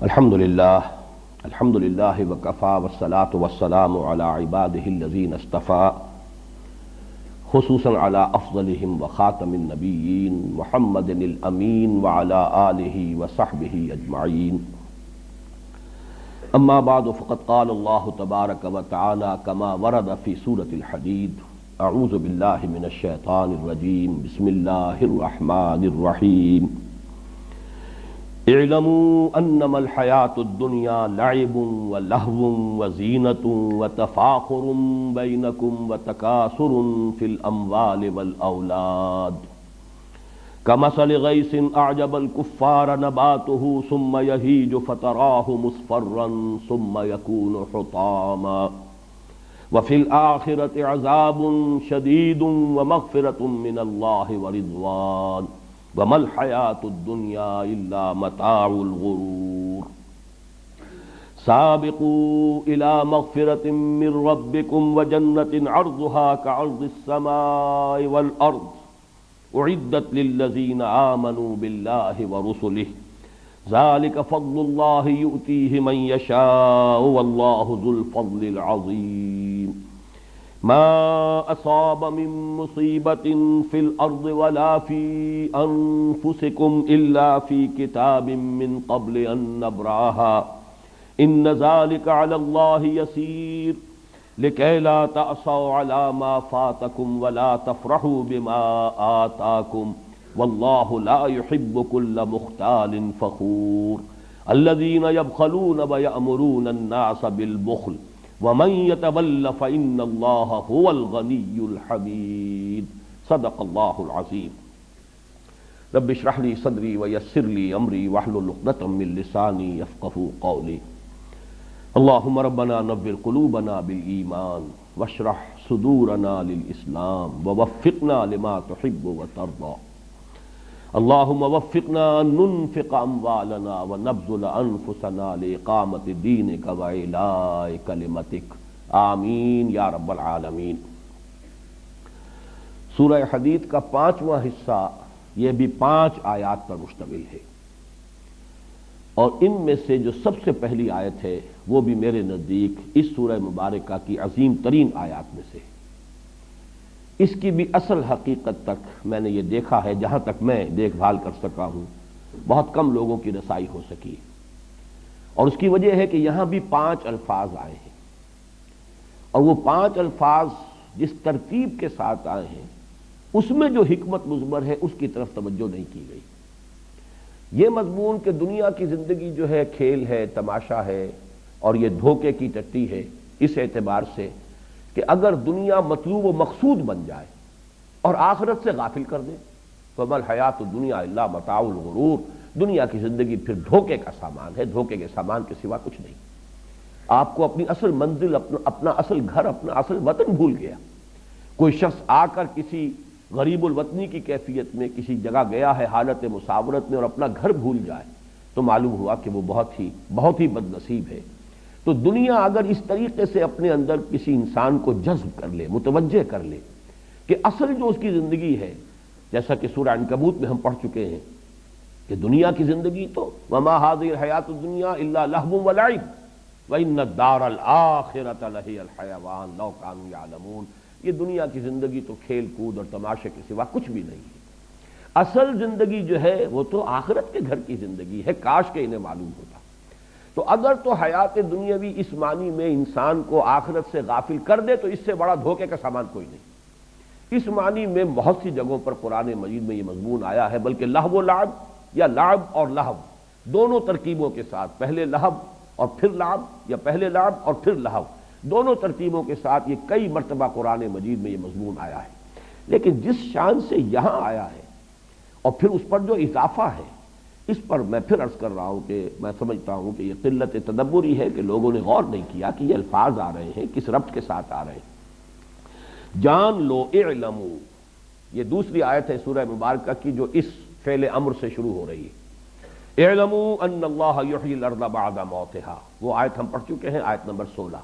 الحمد للہ وکفی والصلاة والسلام علی عبادہ الذین اصطفى خصوصا علی افضلہم وخاتم النبیین محمد الامین وعلی آلہ وصحبہ اجمعین اما بعد فقد قال اللہ تبارک وتعالی کما ورد فی سورۃ الحدید اعوذ باللہ من الشیطان الرجیم بسم اللہ الرحمن الرحیم اعلموا انما الحیاۃ الدنیا لعب ولہو وزینۃ وتفاخر بینکم وتکاثر فی الاموال والاولاد کمثل غیث اعجب الکفار نباتہ ثم یہیج فتراہ مصفرا ثم یکون حطاما وفی الآخرۃ عذاب شدید ومغفرۃ من اللہ ورضوان وما الحیاۃ الدنیا الا متاع الغرور سابقوا الی مغفرۃ من ربکم وجنۃ عرضها كعرض السماء والارض اعدت للذین آمنوا باللہ ورسلہ ذلک فضل اللہ یؤتیہ من یشاء واللہ ذو الفضل العظیم ما اصاب من مصیبت فی الارض ولا فی انفسکم الا فی کتاب من قبل ان نبرأها ان ذلک علی اللہ یسیر لکی لا تأسوا علی ما فاتکم ولا تفرحوا بما آتاکم واللہ لا يحب كل مختال فخور الذین یبخلون ویأمرون الناس بالبخل ومن يتول فإن اللہ هو الغنی الحمید صدق اللہ العظیم رب اشرح لی صدری ویسر لی امری واحلل عقدۃ من لسانی یفقہوا قولی اللہم ربنا نور قلوبنا بالایمان واشرح صدورنا للاسلام ووفقنا لما تحب وترضى اللہم وفقنا ان ننفق اموالنا ونبذل انفسنا لإقامت دینک وإعلاء کلمتک آمین یا رب العالمین۔ سورہ حدید کا 5واں حصہ یہ بھی 5 آیات پر مشتمل ہے، اور ان میں سے جو سب سے پہلی آیت ہے وہ بھی میرے نزدیک اس سورہ مبارکہ کی عظیم ترین آیات میں سے ہے۔ اس کی بھی اصل حقیقت تک میں نے یہ دیکھا ہے، جہاں تک میں دیکھ بھال کر سکا ہوں بہت کم لوگوں کی رسائی ہو سکی، اور اس کی وجہ ہے کہ یہاں بھی 5 الفاظ آئے ہیں، اور وہ 5 الفاظ جس ترتیب کے ساتھ آئے ہیں اس میں جو حکمت مضمر ہے اس کی طرف توجہ نہیں کی گئی۔ یہ مضمون کہ دنیا کی زندگی جو ہے کھیل ہے، تماشا ہے، اور یہ دھوکے کی ٹٹی ہے، اس اعتبار سے کہ اگر دنیا مطلوب و مقصود بن جائے اور آخرت سے غافل کر دے تو فما الحیات الدنیا الا متاع الغرور، دنیا کی زندگی پھر دھوکے کا سامان ہے، دھوکے کے سامان کے سوا کچھ نہیں۔ آپ کو اپنی اصل منزل، اپنا اصل گھر، اپنا اصل وطن بھول گیا۔ کوئی شخص آ کر کسی غریب الوطنی کی کیفیت میں کسی جگہ گیا ہے حالت مساورت میں اور اپنا گھر بھول جائے تو معلوم ہوا کہ وہ بہت ہی بد نصیب ہے۔ تو دنیا اگر اس طریقے سے اپنے اندر کسی انسان کو جذب کر لے، متوجہ کر لے کہ اصل جو اس کی زندگی ہے، جیسا کہ سورہ عنکبوت میں ہم پڑھ چکے ہیں کہ دنیا کی زندگی تو وما هذه الحیات الدنیا الا لہو ولعب وان الدار الاخرۃ لہی الحیوان لو کانوا یعلمون، یہ دنیا کی زندگی تو کھیل کود اور تماشے کے سوا کچھ بھی نہیں ہے۔ اصل زندگی جو ہے وہ تو آخرت کے گھر کی زندگی ہے، کاش کہ انہیں معلوم ہوتا۔ تو اگر تو حیات دنیاوی اس معنی میں انسان کو آخرت سے غافل کر دے تو اس سے بڑا دھوکے کا سامان کوئی نہیں۔ اس معنی میں بہت سی جگہوں پر قرآن مجید میں یہ مضمون آیا ہے، بلکہ لہو و لعب یا لعب اور لہو دونوں ترکیبوں کے ساتھ، پہلے لہو اور پھر لعب، یا پہلے لعب اور پھر لہو، دونوں ترتیبوں کے ساتھ یہ کئی مرتبہ قرآن مجید میں یہ مضمون آیا ہے۔ لیکن جس شان سے یہاں آیا ہے اور پھر اس پر جو اضافہ ہے، اس پر میں پھر عرض کر رہا ہوں کہ میں سمجھتا ہوں کہ یہ قلت تدبری ہے کہ لوگوں نے غور نہیں کیا کہ یہ الفاظ آ رہے ہیں کس ربط کے ساتھ آ رہے ہیں۔ جان لو اعلموا، یہ دوسری آیت ہے سورہ مبارکہ کی جو اس فعل امر سے شروع ہو رہی ہے۔ اعلموا ان اللہ یحیی الارض بعد موتها، وہ آیت ہم پڑھ چکے ہیں، آیت نمبر 16،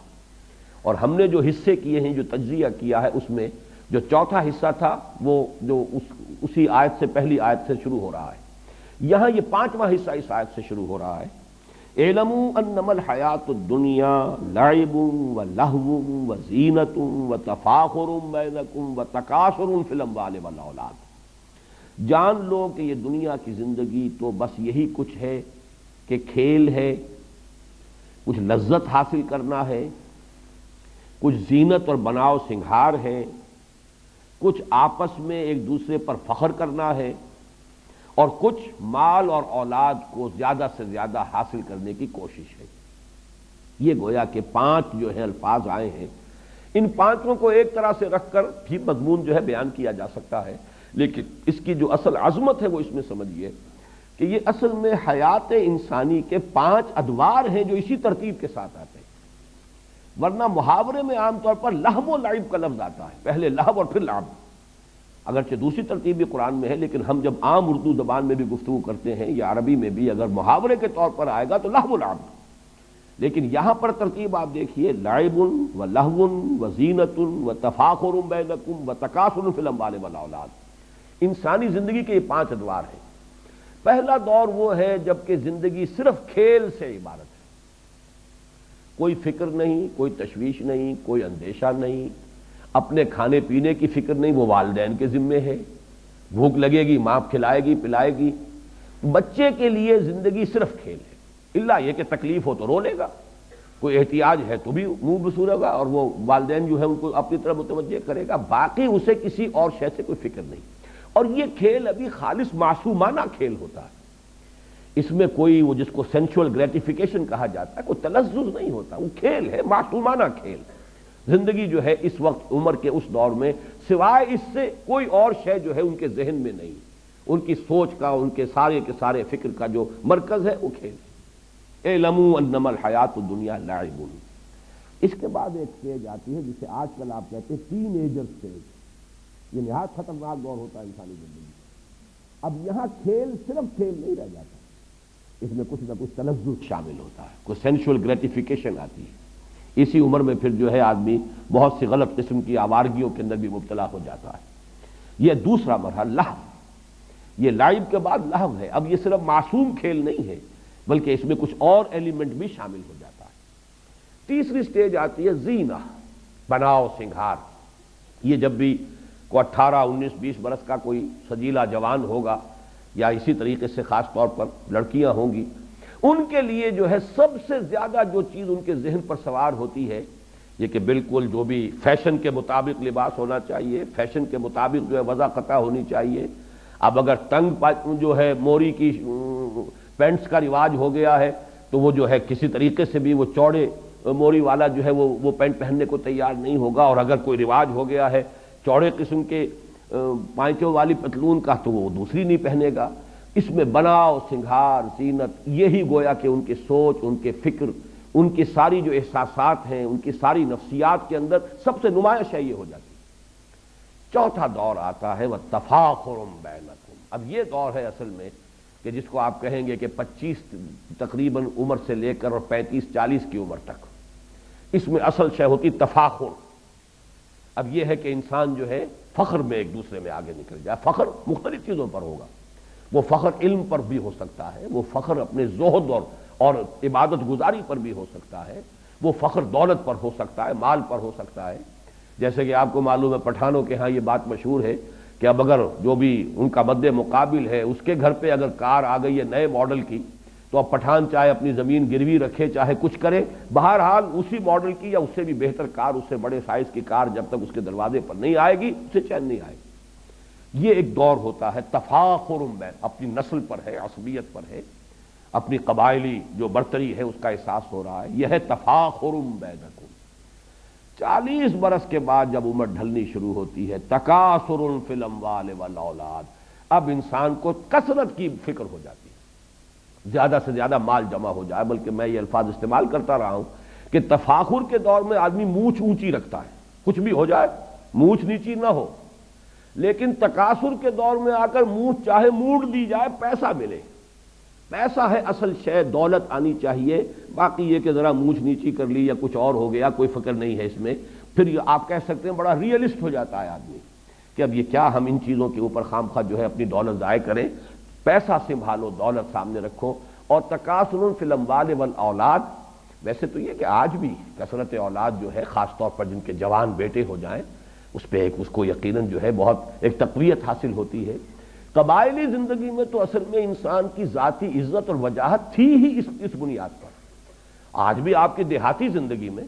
اور ہم نے جو حصے کیے ہیں، جو تجزیہ کیا ہے، اس میں جو چوتھا حصہ تھا وہ جو اسی آیت سے پہلی آیت سے شروع ہو رہا ہے۔ یہاں یہ 5واں حصہ اس آیت سے شروع ہو رہا ہے۔ اعلموا انما الحیات الدنیا لعب و لہو و زینت و تفاخر بینکم و تکاثر فی الاموال والاولاد، جان لو کہ یہ دنیا کی زندگی تو بس یہی کچھ ہے کہ کھیل ہے، کچھ لذت حاصل کرنا ہے، کچھ زینت اور بناؤ سنگھار ہے، کچھ آپس میں ایک دوسرے پر فخر کرنا ہے، اور کچھ مال اور اولاد کو زیادہ سے زیادہ حاصل کرنے کی کوشش ہے۔ یہ گویا کہ 5 جو ہے الفاظ آئے ہیں، ان 5 کو ایک طرح سے رکھ کر بھی مضمون جو ہے بیان کیا جا سکتا ہے، لیکن اس کی جو اصل عظمت ہے وہ اس میں سمجھیے کہ یہ اصل میں حیات انسانی کے 5 ادوار ہیں جو اسی ترتیب کے ساتھ آتے ہیں، ورنہ محاورے میں عام طور پر لہو و لعب کا لفظ آتا ہے، پہلے لہو اور پھر لعب، اگرچہ دوسری ترتیب بھی قرآن میں ہے، لیکن ہم جب عام اردو زبان میں بھی گفتگو کرتے ہیں یا عربی میں بھی اگر محاورے کے طور پر آئے گا تو لہو و لعب، لیکن یہاں پر ترتیب آپ دیکھیے لعب و لہو و زینت و تفاخر بینکم و تکاثر فی الاموال والاولاد۔ انسانی زندگی کے یہ 5 ادوار ہیں۔ پہلا دور وہ ہے جب کہ زندگی صرف کھیل سے عبارت ہے، کوئی فکر نہیں، کوئی تشویش نہیں، کوئی اندیشہ نہیں، اپنے کھانے پینے کی فکر نہیں، وہ والدین کے ذمے ہے، بھوک لگے گی ماں کھلائے گی پلائے گی۔ بچے کے لیے زندگی صرف کھیل ہے، الا یہ کہ تکلیف ہو تو رو لے گا، کوئی احتیاج ہے تو بھی منہ بسورے گا اور وہ والدین جو ہے ان کو اپنی طرف متوجہ کرے گا، باقی اسے کسی اور شے سے کوئی فکر نہیں۔ اور یہ کھیل ابھی خالص معصومانہ کھیل ہوتا ہے، اس میں کوئی وہ جس کو سینشول گریٹیفیکیشن کہا جاتا ہے، کوئی تلذذ نہیں ہوتا، وہ کھیل ہے، معصومانہ کھیل۔ زندگی جو ہے اس وقت عمر کے اس دور میں سوائے اس سے کوئی اور شے جو ہے ان کے ذہن میں نہیں، ان کی سوچ کا، ان کے سارے فکر کا جو مرکز ہے وہ کھیل ہے۔ اعلموا انما الحیات الدنیا لعب۔ اس کے بعد ایک سٹیج آتی ہے جسے آج کل آپ کہتے ہیں ٹین ایجر سٹیج، یہ نہایت خطرناک دور ہوتا ہے انسانی زندگی۔ اب یہاں کھیل صرف کھیل نہیں رہ جاتا، اس میں کچھ نہ کچھ تلذذ شامل ہوتا ہے، کوئی سینشول گریٹیفیکیشن آتی ہے۔ اسی عمر میں پھر جو ہے آدمی بہت سی غلط قسم کی آوارگیوں کے اندر بھی مبتلا ہو جاتا ہے۔ یہ دوسرا مرحلہ لہو، یہ لعب کے بعد لہو ہے۔ اب یہ صرف معصوم کھیل نہیں ہے بلکہ اس میں کچھ اور ایلیمنٹ بھی شامل ہو جاتا ہے۔ تیسری سٹیج آتی ہے زینہ، بناؤ سنگھار۔ یہ جب بھی کوئی 18 19 20 برس کا کوئی سجیلا جوان ہوگا یا اسی طریقے سے خاص طور پر لڑکیاں ہوں گی، ان کے لیے جو ہے سب سے زیادہ جو چیز ان کے ذہن پر سوار ہوتی ہے یہ کہ بالکل جو بھی فیشن کے مطابق لباس ہونا چاہیے، فیشن کے مطابق جو ہے وضع قطع ہونی چاہیے۔ اب اگر تنگ جو ہے موری کی پینٹس کا رواج ہو گیا ہے تو وہ جو ہے کسی طریقے سے بھی وہ چوڑے موری والا جو ہے وہ پینٹ پہننے کو تیار نہیں ہوگا، اور اگر کوئی رواج ہو گیا ہے چوڑے قسم کے پائچوں والی پتلون کا تو وہ دوسری نہیں پہنے گا۔ اس میں بناؤ سنگھار زینت، یہی گویا کہ ان کی سوچ، ان کے فکر، ان کی ساری جو احساسات ہیں، ان کی ساری نفسیات کے اندر سب سے نمایاں شے یہ ہو جاتی ہے۔ چوتھا دور آتا ہے وَتَفَاخُرٌ بَيْنَكُمْ۔ اب یہ دور ہے اصل میں کہ جس کو آپ کہیں گے کہ 25 تقریباً عمر سے لے کر اور 35 40 کی عمر تک، اس میں اصل شے ہوتی تفاخر۔ اب یہ ہے کہ انسان جو ہے فخر میں ایک دوسرے میں آگے نکل جائے۔ فخر مختلف چیزوں پر ہوگا، وہ فخر علم پر بھی ہو سکتا ہے، وہ فخر اپنے زہد اور عبادت گزاری پر بھی ہو سکتا ہے، وہ فخر دولت پر ہو سکتا ہے، مال پر ہو سکتا ہے۔ جیسے کہ آپ کو معلوم ہے پٹھانوں کے ہاں یہ بات مشہور ہے کہ اب اگر جو بھی ان کا مد مقابل ہے اس کے گھر پہ اگر کار آ گئی ہے نئے ماڈل کی تو اب پٹھان چاہے اپنی زمین گروی رکھے چاہے کچھ کرے، بہرحال اسی ماڈل کی یا اس سے بھی بہتر کار، اس سے بڑے سائز کی کار جب تک اس کے دروازے پر نہیں آئے گی اسے چین نہیں آئے گی۔ یہ ایک دور ہوتا ہے تفاخر بین، اپنی نسل پر ہے، عصبیت پر ہے، اپنی قبائلی جو برتری ہے اس کا احساس ہو رہا ہے۔ یہ ہے تفاخر بینکم۔ 40 برس کے بعد جب عمر ڈھلنی شروع ہوتی ہے تکاثر فی الاموال والاولاد، اب انسان کو کثرت کی فکر ہو جاتی ہے، زیادہ سے زیادہ مال جمع ہو جائے، بلکہ میں یہ الفاظ استعمال کرتا رہا ہوں کہ تفاخر کے دور میں آدمی مونچھ اونچی رکھتا ہے، کچھ بھی ہو جائے مونچھ نیچی نہ ہو، لیکن تکاثر کے دور میں آ کر مونچھ چاہے موڑ دی جائے پیسہ ملے، پیسہ ہے اصل شے، دولت آنی چاہیے، باقی یہ کہ ذرا مونچھ نیچی کر لی یا کچھ اور ہو گیا کوئی فکر نہیں ہے اس میں۔ پھر آپ کہہ سکتے ہیں بڑا ریئلسٹ ہو جاتا ہے آدمی کہ اب یہ کیا ہم ان چیزوں کے اوپر خام خواہ جو ہے اپنی دولت ضائع کریں۔ پیسہ سنبھالو، دولت سامنے رکھو، اور تکاثر فی الاموال والاولاد، ویسے تو یہ کہ آج بھی کثرت اولاد جو ہے، خاص طور پر جن کے جوان بیٹے ہو جائیں، اس پہ اس کو یقیناً جو ہے بہت ایک تقویت حاصل ہوتی ہے۔ قبائلی زندگی میں تو اصل میں انسان کی ذاتی عزت اور وجاہت تھی ہی اس بنیاد پر۔ آج بھی آپ کی دیہاتی زندگی میں،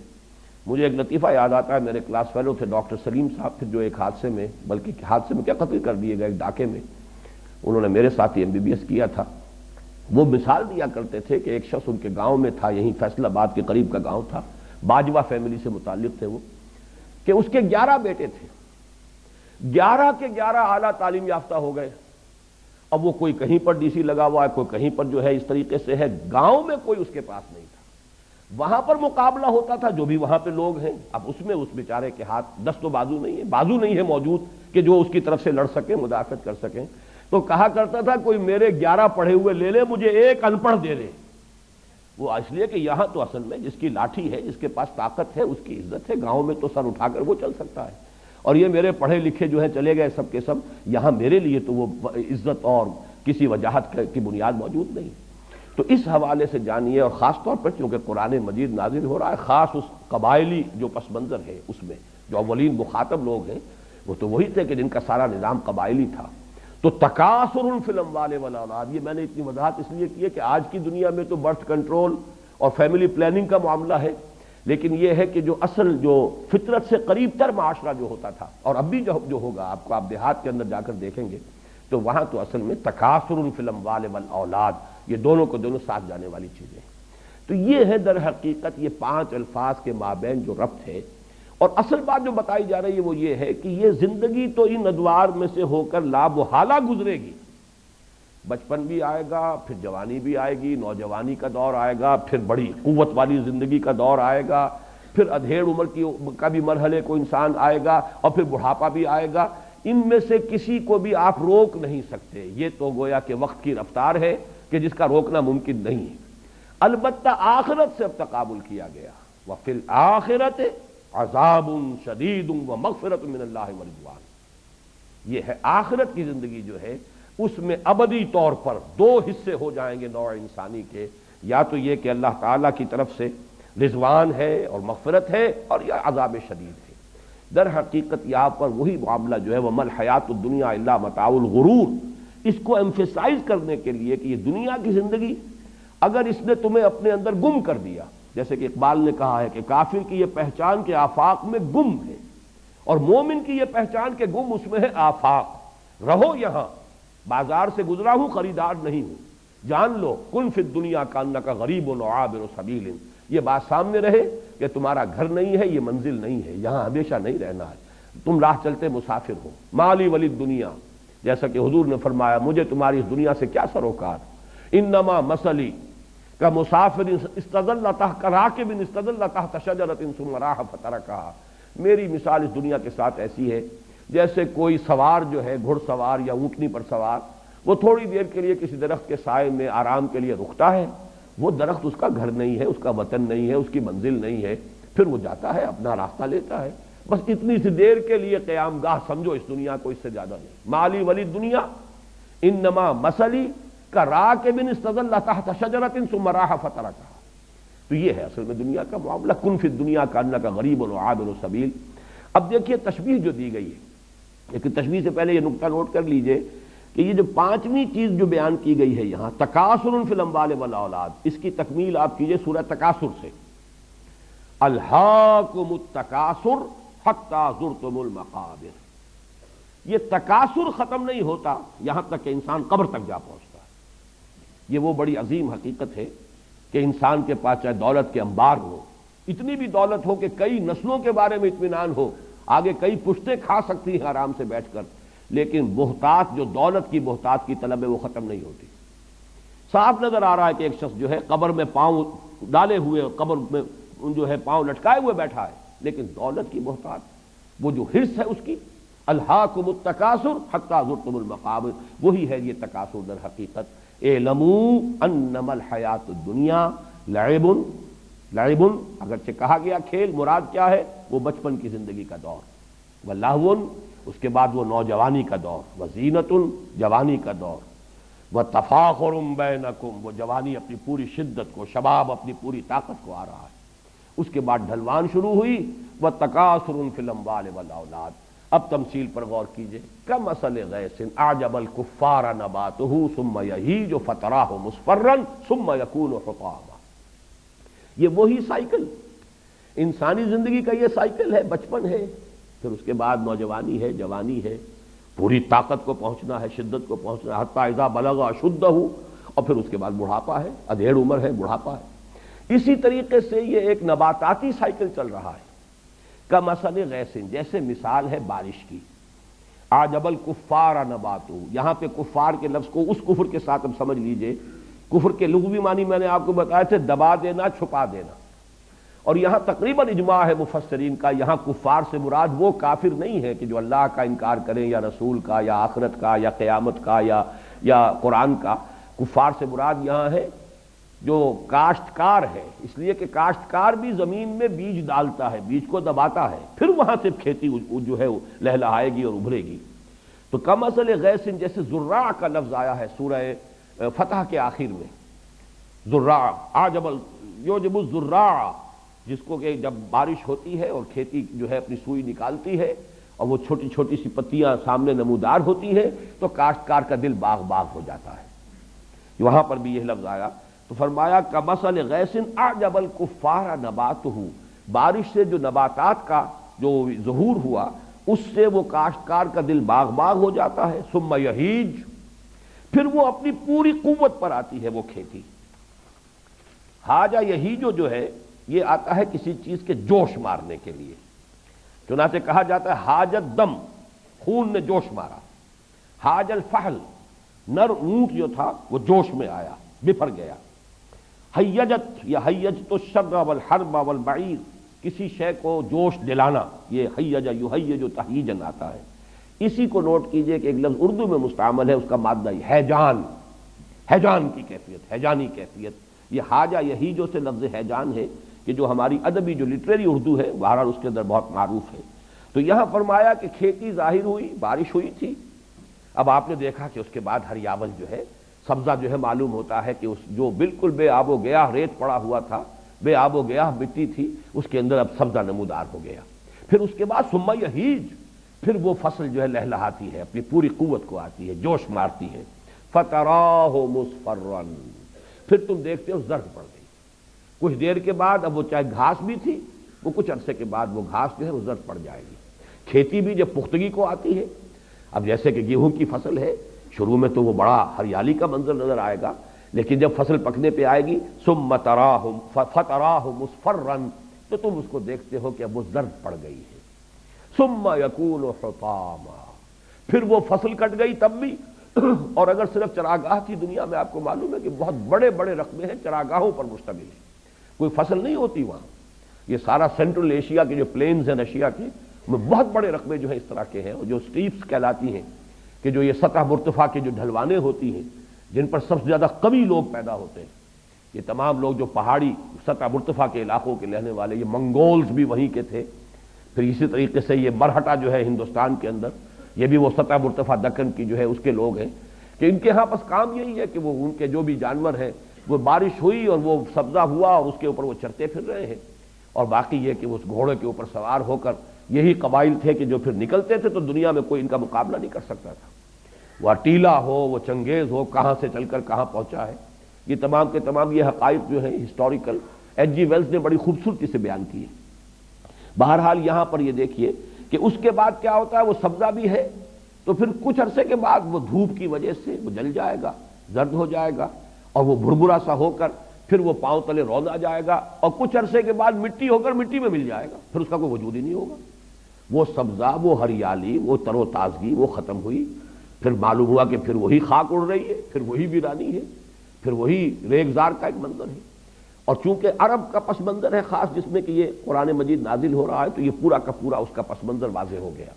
مجھے ایک لطیفہ یاد آتا ہے، میرے کلاس فیلو تھے ڈاکٹر سلیم صاحب تھے، جو ایک حادثے میں، بلکہ حادثے میں کیا قتل کر دیے گئے، ایک ڈاکے میں، انہوں نے میرے ساتھ ہی MBBS کیا تھا۔ وہ مثال دیا کرتے تھے کہ ایک شخص ان کے گاؤں میں تھا، یہیں فیصل آباد کے قریب کا گاؤں تھا، باجوہ فیملی سے متعلق تھے وہ، کہ اس کے 11 بیٹے تھے، 11 کے 11 اعلیٰ تعلیم یافتہ ہو گئے۔ اب وہ کوئی کہیں پر DC لگا ہوا ہے، کوئی کہیں پر جو ہے اس طریقے سے ہے، گاؤں میں کوئی اس کے پاس نہیں تھا۔ وہاں پر مقابلہ ہوتا تھا، جو بھی وہاں پہ لوگ ہیں، اب اس میں اس بیچارے کے ہاتھ دست و بازو نہیں ہے موجود کہ جو اس کی طرف سے لڑ سکیں، مدافعت کر سکیں، تو کہا کرتا تھا کوئی میرے 11 پڑھے ہوئے لے لے، مجھے ایک ان پڑھ دے دے۔ وہ اس لیے کہ یہاں تو اصل میں جس کی لاٹھی ہے، جس کے پاس طاقت ہے، اس کی عزت ہے، گاؤں میں تو سر اٹھا کر وہ چل سکتا ہے، اور یہ میرے پڑھے لکھے جو ہیں چلے گئے سب کے سب، یہاں میرے لیے تو وہ عزت اور کسی وجاہت کی بنیاد موجود نہیں۔ تو اس حوالے سے جانیے، اور خاص طور پر چونکہ قرآن مجید نازل ہو رہا ہے، خاص اس قبائلی جو پس منظر ہے، اس میں جو اولین مخاطب لوگ ہیں وہ تو وہی تھے کہ جن کا سارا نظام قبائلی تھا۔ تو تکاثر فی الاموال والاولاد، یہ میں نے اتنی وضاحت اس لیے کی ہے کہ آج کی دنیا میں تو برتھ کنٹرول اور فیملی پلاننگ کا معاملہ ہے، لیکن یہ ہے کہ جو اصل جو فطرت سے قریب تر معاشرہ جو ہوتا تھا، اور اب بھی جو ہوگا، آپ دیہات کے اندر جا کر دیکھیں گے تو وہاں تو اصل میں تکاثر فی الاموال والاولاد، یہ دونوں کو دونوں ساتھ جانے والی چیزیں ہیں۔ تو یہ ہے در حقیقت یہ 5 الفاظ کے مابین جو ربط ہے، اور اصل بات جو بتائی جا رہی ہے وہ یہ ہے کہ یہ زندگی تو ان ادوار میں سے ہو کر لامحالہ گزرے گی۔ بچپن بھی آئے گا، پھر جوانی بھی آئے گی، نوجوانی کا دور آئے گا، پھر بڑی قوت والی زندگی کا دور آئے گا، پھر ادھیڑ عمر کا بھی مرحلے کو انسان آئے گا، اور پھر بڑھاپا بھی آئے گا۔ ان میں سے کسی کو بھی آپ روک نہیں سکتے، یہ تو گویا کہ وقت کی رفتار ہے کہ جس کا روکنا ممکن نہیں ہے۔ البتہ آخرت سے اب تقابل کیا گیا، وَفِي الْآخِرَةِ عَذَابٌ شَدِيدٌ وَمَغْفِرَةٌ مِّنَ اللَّهِ وَرِضْوَانٌ۔ یہ ہے آخرت کی زندگی جو ہے، اس میں ابدی طور پر 2 حصے ہو جائیں گے نوع انسانی کے، یا تو یہ کہ اللہ تعالیٰ کی طرف سے رضوان ہے اور مغفرت ہے، اور یا عذاب شدید ہے۔ در حقیقت یہاں پر وہی معاملہ جو ہے وَمَا الْحَيَاةُ الدُّنْيَا إِلَّا مَتَاعُ الْغُرُورِ، اس کو ایمفیسائز کرنے کے لیے کہ یہ دنیا کی زندگی اگر اس نے تمہیں اپنے اندر گم کر دیا، جیسے کہ اقبال نے کہا ہے کہ کافر کی یہ پہچان کے آفاق میں گم ہے، اور مومن کی یہ پہچان کے گم اس میں ہے آفاق۔ رہو یہاں، بازار سے گزرا ہوں، خریدار نہیں ہوں، جان لو کن فی الدنیا کانک غریب و عابر سبیل، یہ بات سامنے رہے کہ تمہارا گھر نہیں ہے، یہ منزل نہیں ہے، یہاں ہمیشہ نہیں رہنا ہے، تم راہ چلتے مسافر ہو۔ مالی ولی دنیا، جیسا کہ حضور نے فرمایا مجھے تمہاری اس دنیا سے کیا سروکار، انما مثلی کا مسافر استظل تحت راکب استظل تحت شجرۃ ثم راح فترکھا، میری مثال اس دنیا کے ساتھ ایسی ہے جیسے کوئی سوار جو ہے، گھڑ سوار یا اونٹنی پر سوار، وہ تھوڑی دیر کے لیے کسی درخت کے سائے میں آرام کے لیے رکتا ہے، وہ درخت اس کا گھر نہیں ہے، اس کا وطن نہیں ہے، اس کی منزل نہیں ہے، پھر وہ جاتا ہے، اپنا راستہ لیتا ہے، بس اتنی سی دیر کے لیے قیام گاہ سمجھو اس دنیا کو، اس سے زیادہ نہیں۔ مالی ولی دنیا انما مثلی کراکب استظل تحت شجرۃ ثم راح فترکھا۔ تو یہ ہے اصل میں دنیا کا معاملہ، کن فی الدنیا کانک غریب و عابر سبیل۔ اب دیکھیے تشبیہ جو دی گئی ہے، لیکن تشبیہ سے پہلے یہ نقطہ نوٹ کر لیجئے کہ یہ جو 5ویں چیز جو بیان کی گئی ہے یہاں، تکاثر فی الاموال والاولاد، اس کی تکمیل آپ کیجئے سورہ تکاثر سے، الہاکم التکاثر حتی زرتم المقابر۔ یہ تکاثر ختم نہیں ہوتا یہاں تک کہ انسان قبر تک جا پہنچتا ہے۔ یہ وہ بڑی عظیم حقیقت ہے کہ انسان کے پاس چاہے دولت کے انبار ہو، اتنی بھی دولت ہو کہ کئی نسلوں کے بارے میں اطمینان ہو، آگے کئی پشتیں کھا سکتی ہیں آرام سے بیٹھ کر، لیکن بہتات جو دولت کی بہتات کی طلب ہے وہ ختم نہیں ہوتی۔ صاف نظر آ رہا ہے کہ ایک شخص جو ہے قبر میں پاؤں ڈالے ہوئے، قبر میں جو ہے پاؤں لٹکائے ہوئے بیٹھا ہے، لیکن دولت کی بہتات، وہ جو حرص ہے اس کی، الہاکم التکاثر حتی زرتم المقابر، وہی ہے یہ تکاثر در حقیقت۔ اعلموا انما الحیات الدنیا لعب، لعب اگرچہ کہا گیا کھیل، مراد کیا ہے؟ وہ بچپن کی زندگی کا دور، ولہو اس کے بعد وہ نوجوانی کا دور، وزینت جوانی کا دور، وَتَفَاخُرٌ بَيْنَكُمْ، وہ جوانی اپنی پوری شدت کو، شباب اپنی پوری طاقت کو آ رہا ہے۔ اس کے بعد ڈھلوان شروع ہوئی، وَتَكَاثُرٌ فِي الْأَمْوَالِ وَالْأَوْلَادِ۔ اب تمثیل پر غور کیجئے، کَمَثَلِ غَيْثٍ أَعْجَبَ الْكُفَّارَ نَبَاتُهُ ثُمَّ يَهِيجُ فَتَرَاهُ مُصْفَرًّا ثُمَّ يَكُونُ حُطَامًا۔ یہ وہی سائیکل، انسانی زندگی کا یہ سائیکل ہے۔ بچپن ہے، پھر اس کے بعد نوجوانی ہے، جوانی ہے، پوری طاقت کو پہنچنا ہے، شدت کو پہنچنا ہے، حتی اذا بلغ اشدہ، اور پھر اس کے بعد بڑھاپا ہے، ادھیڑ عمر ہے، بڑھاپا ہے۔ اسی طریقے سے یہ ایک نباتاتی سائیکل چل رہا ہے۔ کمثل غیث، جیسے مثال ہے بارش کی۔ اعجب الکفار نباتہ، یہاں پہ کفار کے لفظ کو اس کفر کے ساتھ اب سمجھ لیجئے۔ کفر کے لغوی معنی میں نے آپ کو بتایا تھے، دبا دینا، چھپا دینا، اور یہاں تقریباً اجماع ہے مفسرین کا، یہاں کفار سے مراد وہ کافر نہیں ہے کہ جو اللہ کا انکار کریں، یا رسول کا، یا آخرت کا، یا قیامت کا، یا قرآن کا۔ کفار سے مراد یہاں ہے جو کاشتکار ہے، اس لیے کہ کاشتکار بھی زمین میں بیج ڈالتا ہے، بیج کو دباتا ہے، پھر وہاں سے کھیتی جو ہے لہلہائے گی اور ابھرے گی۔ تو کمثل غیث، جیسے زراع کا لفظ آیا ہے سورہ فتح کے آخر میں، زراع اعجب یعجب الزراع، جس کو کہ جب بارش ہوتی ہے اور کھیتی جو ہے اپنی سوئی نکالتی ہے اور وہ چھوٹی چھوٹی سی پتیاں سامنے نمودار ہوتی ہیں، تو کاشتکار کا دل باغ باغ ہو جاتا ہے۔ وہاں پر بھی یہ لفظ آیا تو فرمایا کمثل غیث اعجب الکفار نباتہ، بارش سے جو نباتات کا جو ظہور ہوا اس سے وہ کاشتکار کا دل باغ باغ ہو جاتا ہے۔ ثم یہیج، پھر وہ اپنی پوری قوت پر آتی ہے وہ کھیتی۔ حاجہ یہیجو جو ہے یہ آتا ہے کسی چیز کے جوش مارنے کے لیے، چنانچہ کہا جاتا ہے حاجت دم، خون نے جوش مارا۔ حاج الفحل، نر اونٹ جو تھا وہ جوش میں آیا، بفر گیا۔ حیجت یا حیجت الشر والحرب والبعیر، کسی شے کو جوش دلانا، یہ حیج یحیج تحییجن آتا ہے۔ اسی کو نوٹ کیجئے کہ ایک لفظ اردو میں مستعمل ہے، اس کا مادہ ہیجان، ہیجان کی کیفیت، ہیجانی کیفیت۔ یہ حاجہ یہیجو سے لفظ ہیجان ہے کہ جو ہماری ادبی جو لٹریری اردو ہے بہرحال اس کے اندر بہت معروف ہے۔ تو یہاں فرمایا کہ کھیتی ظاہر ہوئی، بارش ہوئی تھی، اب آپ نے دیکھا کہ اس کے بعد ہریاول جو ہے، سبزہ جو ہے معلوم ہوتا ہے کہ اس جو بالکل بے آب و گیاہ ریت پڑا ہوا تھا، بے آب و گیاہ مٹی تھی، اس کے اندر اب سبزہ نمودار ہو گیا۔ پھر اس کے بعد ثم یہیج، پھر وہ فصل جو ہے لہلہاتی ہے، اپنی پوری قوت کو آتی ہے، جوش مارتی ہے۔ فتراہ مصفرا، پھر تم دیکھتے ہو زرد پڑ گئی۔ کچھ دیر کے بعد اب وہ چاہے گھاس بھی تھی، وہ کچھ عرصے کے بعد وہ گھاس جو ہے وہ زرد پڑ جائے گی۔ کھیتی بھی جب پختگی کو آتی ہے، اب جیسے کہ گیہوں کی فصل ہے، شروع میں تو وہ بڑا ہریالی کا منظر نظر آئے گا، لیکن جب فصل پکنے پہ آئے گی ثم تراہ فتراہ مصفرا، تو تم اس کو دیکھتے ہو کہ اب وہ زرد پڑ گئی ہے۔ ثم یکون حطاما، پھر وہ فصل کٹ گئی تب بھی، اور اگر صرف چراگاہ تھی دنیا میں، آپ کو معلوم ہے کہ بہت بڑے بڑے رقبے ہیں چراگاہوں پر مشتمل ہے، کوئی فصل نہیں ہوتی وہاں۔ یہ سارا سینٹرل ایشیا کے جو پلینز ہیں ایشیا کے، میں بہت بڑے رقبے جو ہیں اس طرح کے ہیں، جو سٹیپس کہلاتی ہیں، کہ جو یہ سطح مرتفع کے جو ڈھلوانے ہوتی ہیں جن پر سب سے زیادہ قوی لوگ پیدا ہوتے ہیں، یہ تمام لوگ جو پہاڑی سطح مرتفع کے علاقوں کے رہنے والے، یہ منگولز بھی وہیں کے تھے۔ پھر اسی طریقے سے یہ مرہٹا جو ہے ہندوستان کے اندر، یہ بھی وہ سطح مرتفع دکن کی جو ہے اس کے لوگ ہیں، کہ ان کے ہاں بس کام یہی ہے کہ وہ ان کے جو بھی جانور ہیں، وہ بارش ہوئی اور وہ سبزہ ہوا اور اس کے اوپر وہ چرتے پھر رہے ہیں، اور باقی یہ کہ اس گھوڑے کے اوپر سوار ہو کر یہی قبائل تھے کہ جو پھر نکلتے تھے تو دنیا میں کوئی ان کا مقابلہ نہیں کر سکتا تھا۔ وہ اٹیلا ہو، وہ چنگیز ہو، کہاں سے چل کر کہاں پہنچا ہے، یہ تمام کے تمام یہ حقائق جو ہیں ہسٹوریکل ایچ جی ویلز نے بڑی خوبصورتی سے بیان کی ہے۔ بہرحال یہاں پر یہ دیکھیے کہ اس کے بعد کیا ہوتا ہے، وہ سبزہ بھی ہے تو پھر کچھ عرصے کے بعد وہ دھوپ کی وجہ سے وہ جل جائے گا، زرد ہو جائے گا، اور وہ بھربھرا سا ہو کر پھر وہ پاؤں تلے رونا جائے گا، اور کچھ عرصے کے بعد مٹی ہو کر مٹی میں مل جائے گا، پھر اس کا کوئی وجود ہی نہیں ہوگا۔ وہ سبزہ، وہ ہریالی، وہ تر و تازگی وہ ختم ہوئی، پھر معلوم ہوا کہ پھر وہی خاک اڑ رہی ہے، پھر وہی ویرانی ہے، پھر وہی ریگزار کا ایک منظر ہے۔ اور چونکہ عرب کا پس منظر ہے خاص، جس میں کہ یہ قرآن مجید نازل ہو رہا ہے، تو یہ پورا کا پورا اس کا پس منظر واضح ہو گیا۔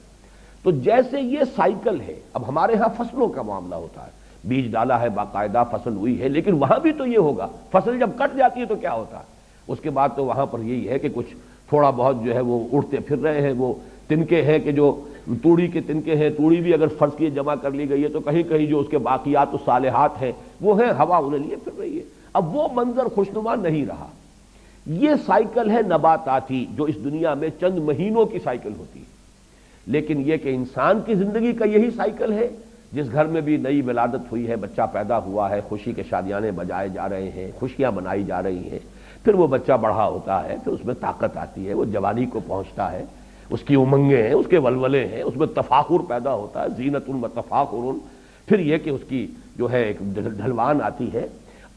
تو جیسے یہ سائیکل ہے، اب ہمارے ہاں فصلوں کا معاملہ ہوتا ہے، بیج ڈالا ہے، باقاعدہ فصل ہوئی ہے، لیکن وہاں بھی تو یہ ہوگا، فصل جب کٹ جاتی ہے تو کیا ہوتا ہے، اس کے بعد تو وہاں پر یہی ہے کہ کچھ تھوڑا بہت جو ہے وہ اڑتے پھر رہے ہیں، وہ تنکے ہیں کہ جو توڑی کے تنکے ہیں، توڑی بھی اگر فرض کی جمع کر لی گئی ہے تو کہیں کہیں جو اس کے باقیات الصالحات ہیں وہ ہیں، ہوا انہیں لیے پھر رہی ہے۔ اب وہ منظر خوشنما نہیں رہا۔ یہ سائیکل ہے نباتاتی جو اس دنیا میں چند مہینوں کی سائیکل ہوتی ہے، لیکن یہ کہ انسان کی زندگی کا یہی سائیکل ہے، جس گھر میں بھی نئی ولادت ہوئی ہے، بچہ پیدا ہوا ہے، خوشی کے شادیانے بجائے جا رہے ہیں، خوشیاں منائی جا رہی ہیں، پھر وہ بچہ بڑھا ہوتا ہے، پھر اس میں طاقت آتی ہے، وہ جوانی کو پہنچتا ہے، اس کی امنگیں ہیں، اس کے ولولے ہیں، اس میں تفاخر پیدا ہوتا ہے، زینت و تفاخر، پھر یہ کہ اس کی جو ہے ایک ڈھلوان آتی ہے۔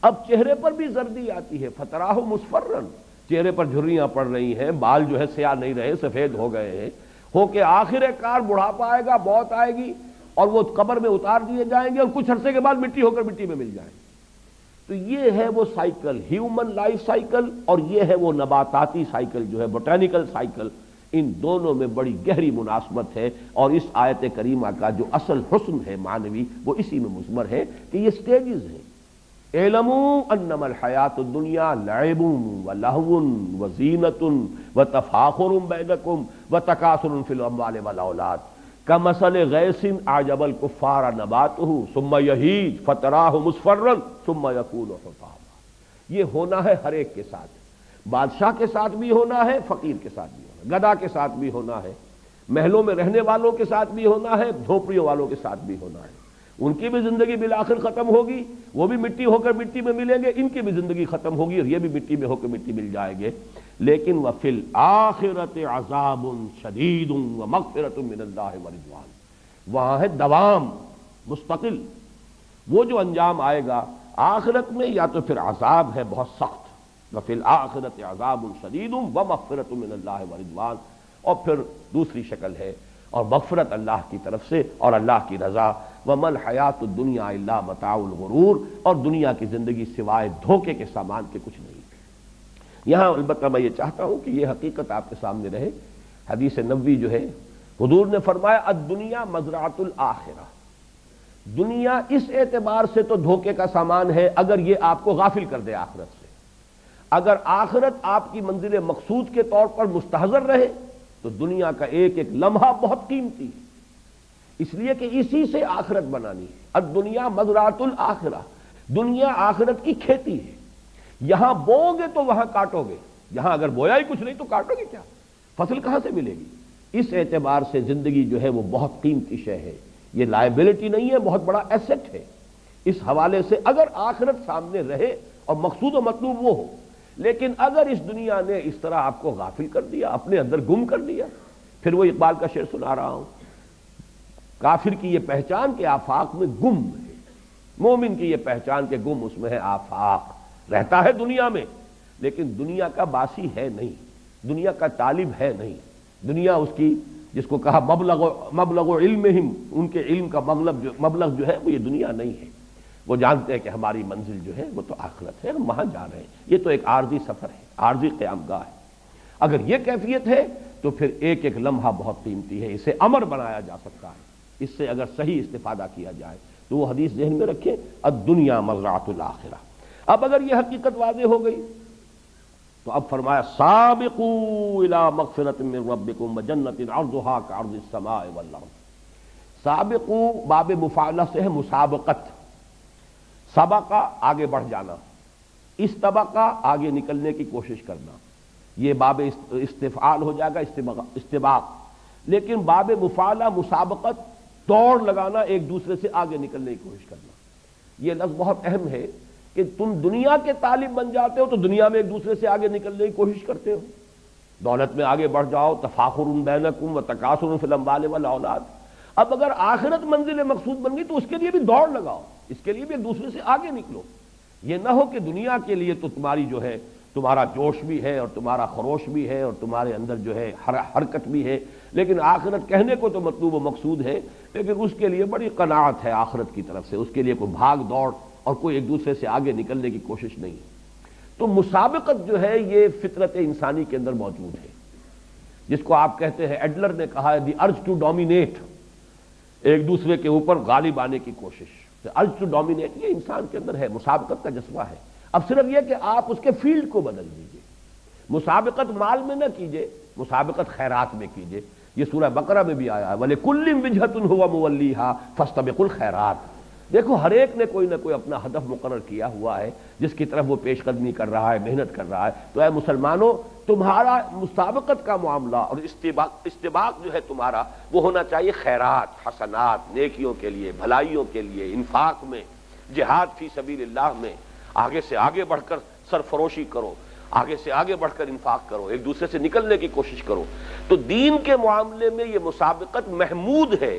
اب چہرے پر بھی زردی آتی ہے، فتراہ مصفرن، چہرے پر جھریاں پڑ رہی ہیں، بال جو ہے سیاہ نہیں رہے، سفید ہو گئے ہیں، ہو کہ آخر کار بڑھاپا آئے گا، موت آئے گی اور وہ قبر میں اتار دیے جائیں گے اور کچھ عرصے کے بعد مٹی ہو کر مٹی میں مل جائیں گے۔ تو یہ ہے وہ سائیکل، ہیومن لائف سائیکل، اور یہ ہے وہ نباتاتی سائیکل جو ہے بوٹینیکل سائیکل۔ ان دونوں میں بڑی گہری مناسبت ہے، اور اس آیت کریمہ کا جو اصل حسن ہے معنوی وہ اسی میں مضمر ہے کہ یہ سٹیجز ہیں۔ اعلموا انما الحیات الدنیا لعب ولہو وزینۃ وتفاخر بینکم وتکاثر فی الاموال والاولاد کمثل غیث اعجب الکفار نباتہ ثم یہیج فتراہ مصفرا ثم یکون حطاما۔ یہ ہونا ہے ہر ایک کے ساتھ، بادشاہ کے ساتھ بھی ہونا ہے، فقیر کے ساتھ بھی ہونا ہے، گدا کے ساتھ بھی ہونا ہے، محلوں میں رہنے والوں کے ساتھ بھی ہونا ہے، جھونپڑیوں والوں کے ساتھ بھی ہونا ہے۔ ان کی بھی زندگی بالآخر ختم ہوگی، وہ بھی مٹی ہو کر مٹی میں ملیں گے، ان کی بھی زندگی ختم ہوگی اور یہ بھی مٹی میں ہو کر مٹی مل جائیں گے۔ لیکن وفی الآخرۃ عذاب شدید ومغفرۃ من اللہ ورضوان، وہاں ہے دوام مستقل۔ وہ جو انجام آئے گا آخرت میں یا تو پھر عذاب ہے بہت سخت، وفی الآخرۃ عذاب شدید ومغفرۃ من اللہ ورضوان، اور پھر دوسری شکل ہے اور مغفرت اللہ کی طرف سے اور اللہ کی رضا۔ وَمَا الْحَيَاةُ الدُّنْيَا إِلَّا مَتَاعُ الْغُرُورِ، اور دنیا کی زندگی سوائے دھوکے کے سامان کے کچھ نہیں۔ یہاں البتہ میں یہ چاہتا ہوں کہ یہ حقیقت آپ کے سامنے رہے۔ حدیث نبوی جو ہے حضور نے فرمایا الدنیا مزرعۃ الآخرہ، دنیا اس اعتبار سے تو دھوکے کا سامان ہے اگر یہ آپ کو غافل کر دے آخرت سے۔ اگر آخرت آپ کی منزل مقصود کے طور پر مستحضر رہے تو دنیا کا ایک ایک لمحہ بہت قیمتی ہے، اس لیے کہ اسی سے آخرت بنانی ہے۔ الدنیا مزرعۃ الآخرہ، دنیا آخرت کی کھیتی ہے، یہاں بوؤ گے تو وہاں کاٹو گے، یہاں اگر بویا ہی کچھ نہیں تو کاٹو گے کیا، فصل کہاں سے ملے گی؟ اس اعتبار سے زندگی جو ہے وہ بہت قیمتی شے ہے، یہ لائبلٹی نہیں ہے، بہت بڑا ایسٹ ہے۔ اس حوالے سے اگر آخرت سامنے رہے اور مقصود و مطلوب وہ ہو، لیکن اگر اس دنیا نے اس طرح آپ کو غافل کر دیا، اپنے اندر گم کر دیا، پھر وہ اقبال کا شعر سنا رہا ہوں، کافر کی یہ پہچان کہ آفاق میں گم ہے، مومن کی یہ پہچان کہ گم اس میں ہے آفاق، رہتا ہے دنیا میں لیکن دنیا کا باسی ہے نہیں، دنیا کا طالب ہے نہیں، دنیا اس کی جس کو کہا مبلغ علمہم، ان کے علم کا مبلغ جو ہے وہ یہ دنیا نہیں ہے۔ وہ جانتے ہیں کہ ہماری منزل جو ہے وہ تو آخرت ہے، ہم وہاں جا رہے ہیں، یہ تو ایک عارضی سفر ہے، عارضی قیام گاہ ہے۔ اگر یہ کیفیت ہے تو پھر ایک ایک لمحہ بہت قیمتی ہے، اسے امر بنایا جا سکتا ہے، اس سے اگر صحیح استفادہ کیا جائے تو وہ حدیث ذہن میں رکھیں الدنیا مزرعۃ الآخرہ۔ اب اگر یہ حقیقت واضح ہو گئی تو اب فرمایا سابقوا الی مغفرۃ من ربکم وجنۃ عرضھا کعرض السماء والارض۔ سابقوا باب مفاعلہ سے ہے مسابقت، سبقہ آگے بڑھ جانا، استبقہ آگے نکلنے کی کوشش کرنا، یہ باب استفعال ہو جائے گا، استباق۔ لیکن باب مفاعلہ مسابقت، دوڑ لگانا، ایک دوسرے سے آگے نکلنے کی کوشش کرنا، یہ لفظ بہت اہم ہے کہ تم دنیا کے طالب بن جاتے ہو تو دنیا میں ایک دوسرے سے آگے نکلنے کی کوشش کرتے ہو، دولت میں آگے بڑھ جاؤ، تفاخر بینکم وتکاثر فی الاموال والاولاد۔ اب اگر آخرت منزل مقصود بن گئی تو اس کے لیے بھی دوڑ لگاؤ، اس کے لیے بھی ایک دوسرے سے آگے نکلو۔ یہ نہ ہو کہ دنیا کے لیے تو تمہاری جو ہے تمہارا جوش بھی ہے اور تمہارا خروش بھی ہے اور تمہارے اندر جو ہے حرکت بھی ہے، لیکن آخرت کہنے کو تو مطلوب و مقصود ہے، لیکن اس کے لیے بڑی قناعت ہے آخرت کی طرف سے، اس کے لیے کوئی بھاگ دوڑ اور کوئی ایک دوسرے سے آگے نکلنے کی کوشش نہیں۔ تو مسابقت جو ہے یہ فطرت انسانی کے اندر موجود ہے، جس کو آپ کہتے ہیں، ایڈلر نے کہا ہے دی ارج ٹو ڈومینیٹ، ایک دوسرے کے اوپر غالب آنے کی کوشش، ارج ٹو ڈومینیٹ یہ انسان کے اندر ہے، مسابقت کا جذبہ ہے۔ اب صرف یہ کہ آپ اس کے فیلڈ کو بدل دیجئے، مسابقت مال میں نہ کیجئے، مسابقت خیرات میں کیجئے، یہ سورہ بقرہ میں بھی آیا ہے وَلِكُلٍّ وِجْهَةٌ هُوَ مُوَلِّيهَا فَاسْتَبِقُوا الْخَيْرَاتِ۔ دیکھو ہر ایک نے کوئی نہ کوئی اپنا ہدف مقرر کیا ہوا ہے جس کی طرف وہ پیش قدمی کر رہا ہے، محنت کر رہا ہے۔ تو اے مسلمانوں، تمہارا مسابقت کا معاملہ اور استباق جو ہے تمہارا وہ ہونا چاہیے خیرات، حسنات، نیکیوں کے لیے، بھلائیوں کے لیے، انفاق میں، جہاد فی سبیل اللہ میں آگے سے آگے بڑھ کر سرفروشی کرو، آگے سے آگے بڑھ کر انفاق کرو، ایک دوسرے سے نکلنے کی کوشش کرو۔ تو دین کے معاملے میں یہ مسابقت محمود ہے،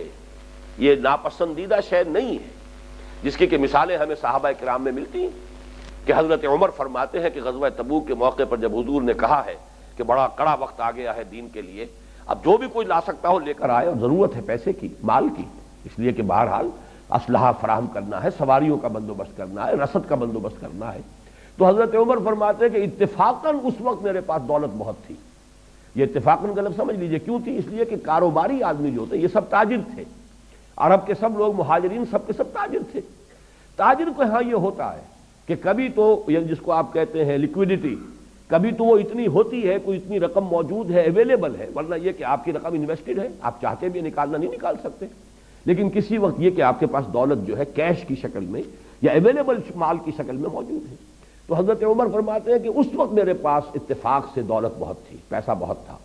یہ ناپسندیدہ شے نہیں ہے، جس کی کہ مثالیں ہمیں صحابہ کرام میں ملتی ہیں کہ حضرت عمر فرماتے ہیں کہ غزوہ تبوک کے موقع پر جب حضور نے کہا ہے کہ بڑا کڑا وقت آ گیا ہے دین کے لیے، اب جو بھی کوئی لا سکتا ہو لے کر آئے، اور ضرورت ہے پیسے کی، مال کی، اس لیے کہ بہرحال اسلحہ فراہم کرنا ہے، سواریوں کا بندوبست کرنا ہے، رسد کا بندوبست کرنا ہے۔ تو حضرت عمر فرماتے ہیں کہ اتفاقاً اس وقت میرے پاس دولت بہت تھی۔ یہ اتفاقاً کا لفظ سمجھ لیجئے کیوں تھی؟ اس لیے کہ کاروباری آدمی جو ہوتے یہ سب تاجر تھے، عرب کے سب لوگ مہاجرین سب کے سب تاجر تھے۔ تاجر کو ہاں یہ ہوتا ہے کہ کبھی تو جس کو آپ کہتے ہیں لیکویڈیٹی، کبھی تو وہ اتنی ہوتی ہے، کوئی اتنی رقم موجود ہے، اویلیبل ہے، ورنہ یہ کہ آپ کی رقم انویسٹڈ ہے، آپ چاہتے بھی نکالنا نہیں نکال سکتے، لیکن کسی وقت یہ کہ آپ کے پاس دولت جو ہے کیش کی شکل میں یا اویلیبل مال کی شکل میں موجود ہے۔ تو حضرت عمر فرماتے ہیں کہ اس وقت میرے پاس اتفاق سے دولت بہت تھی، پیسہ بہت تھا،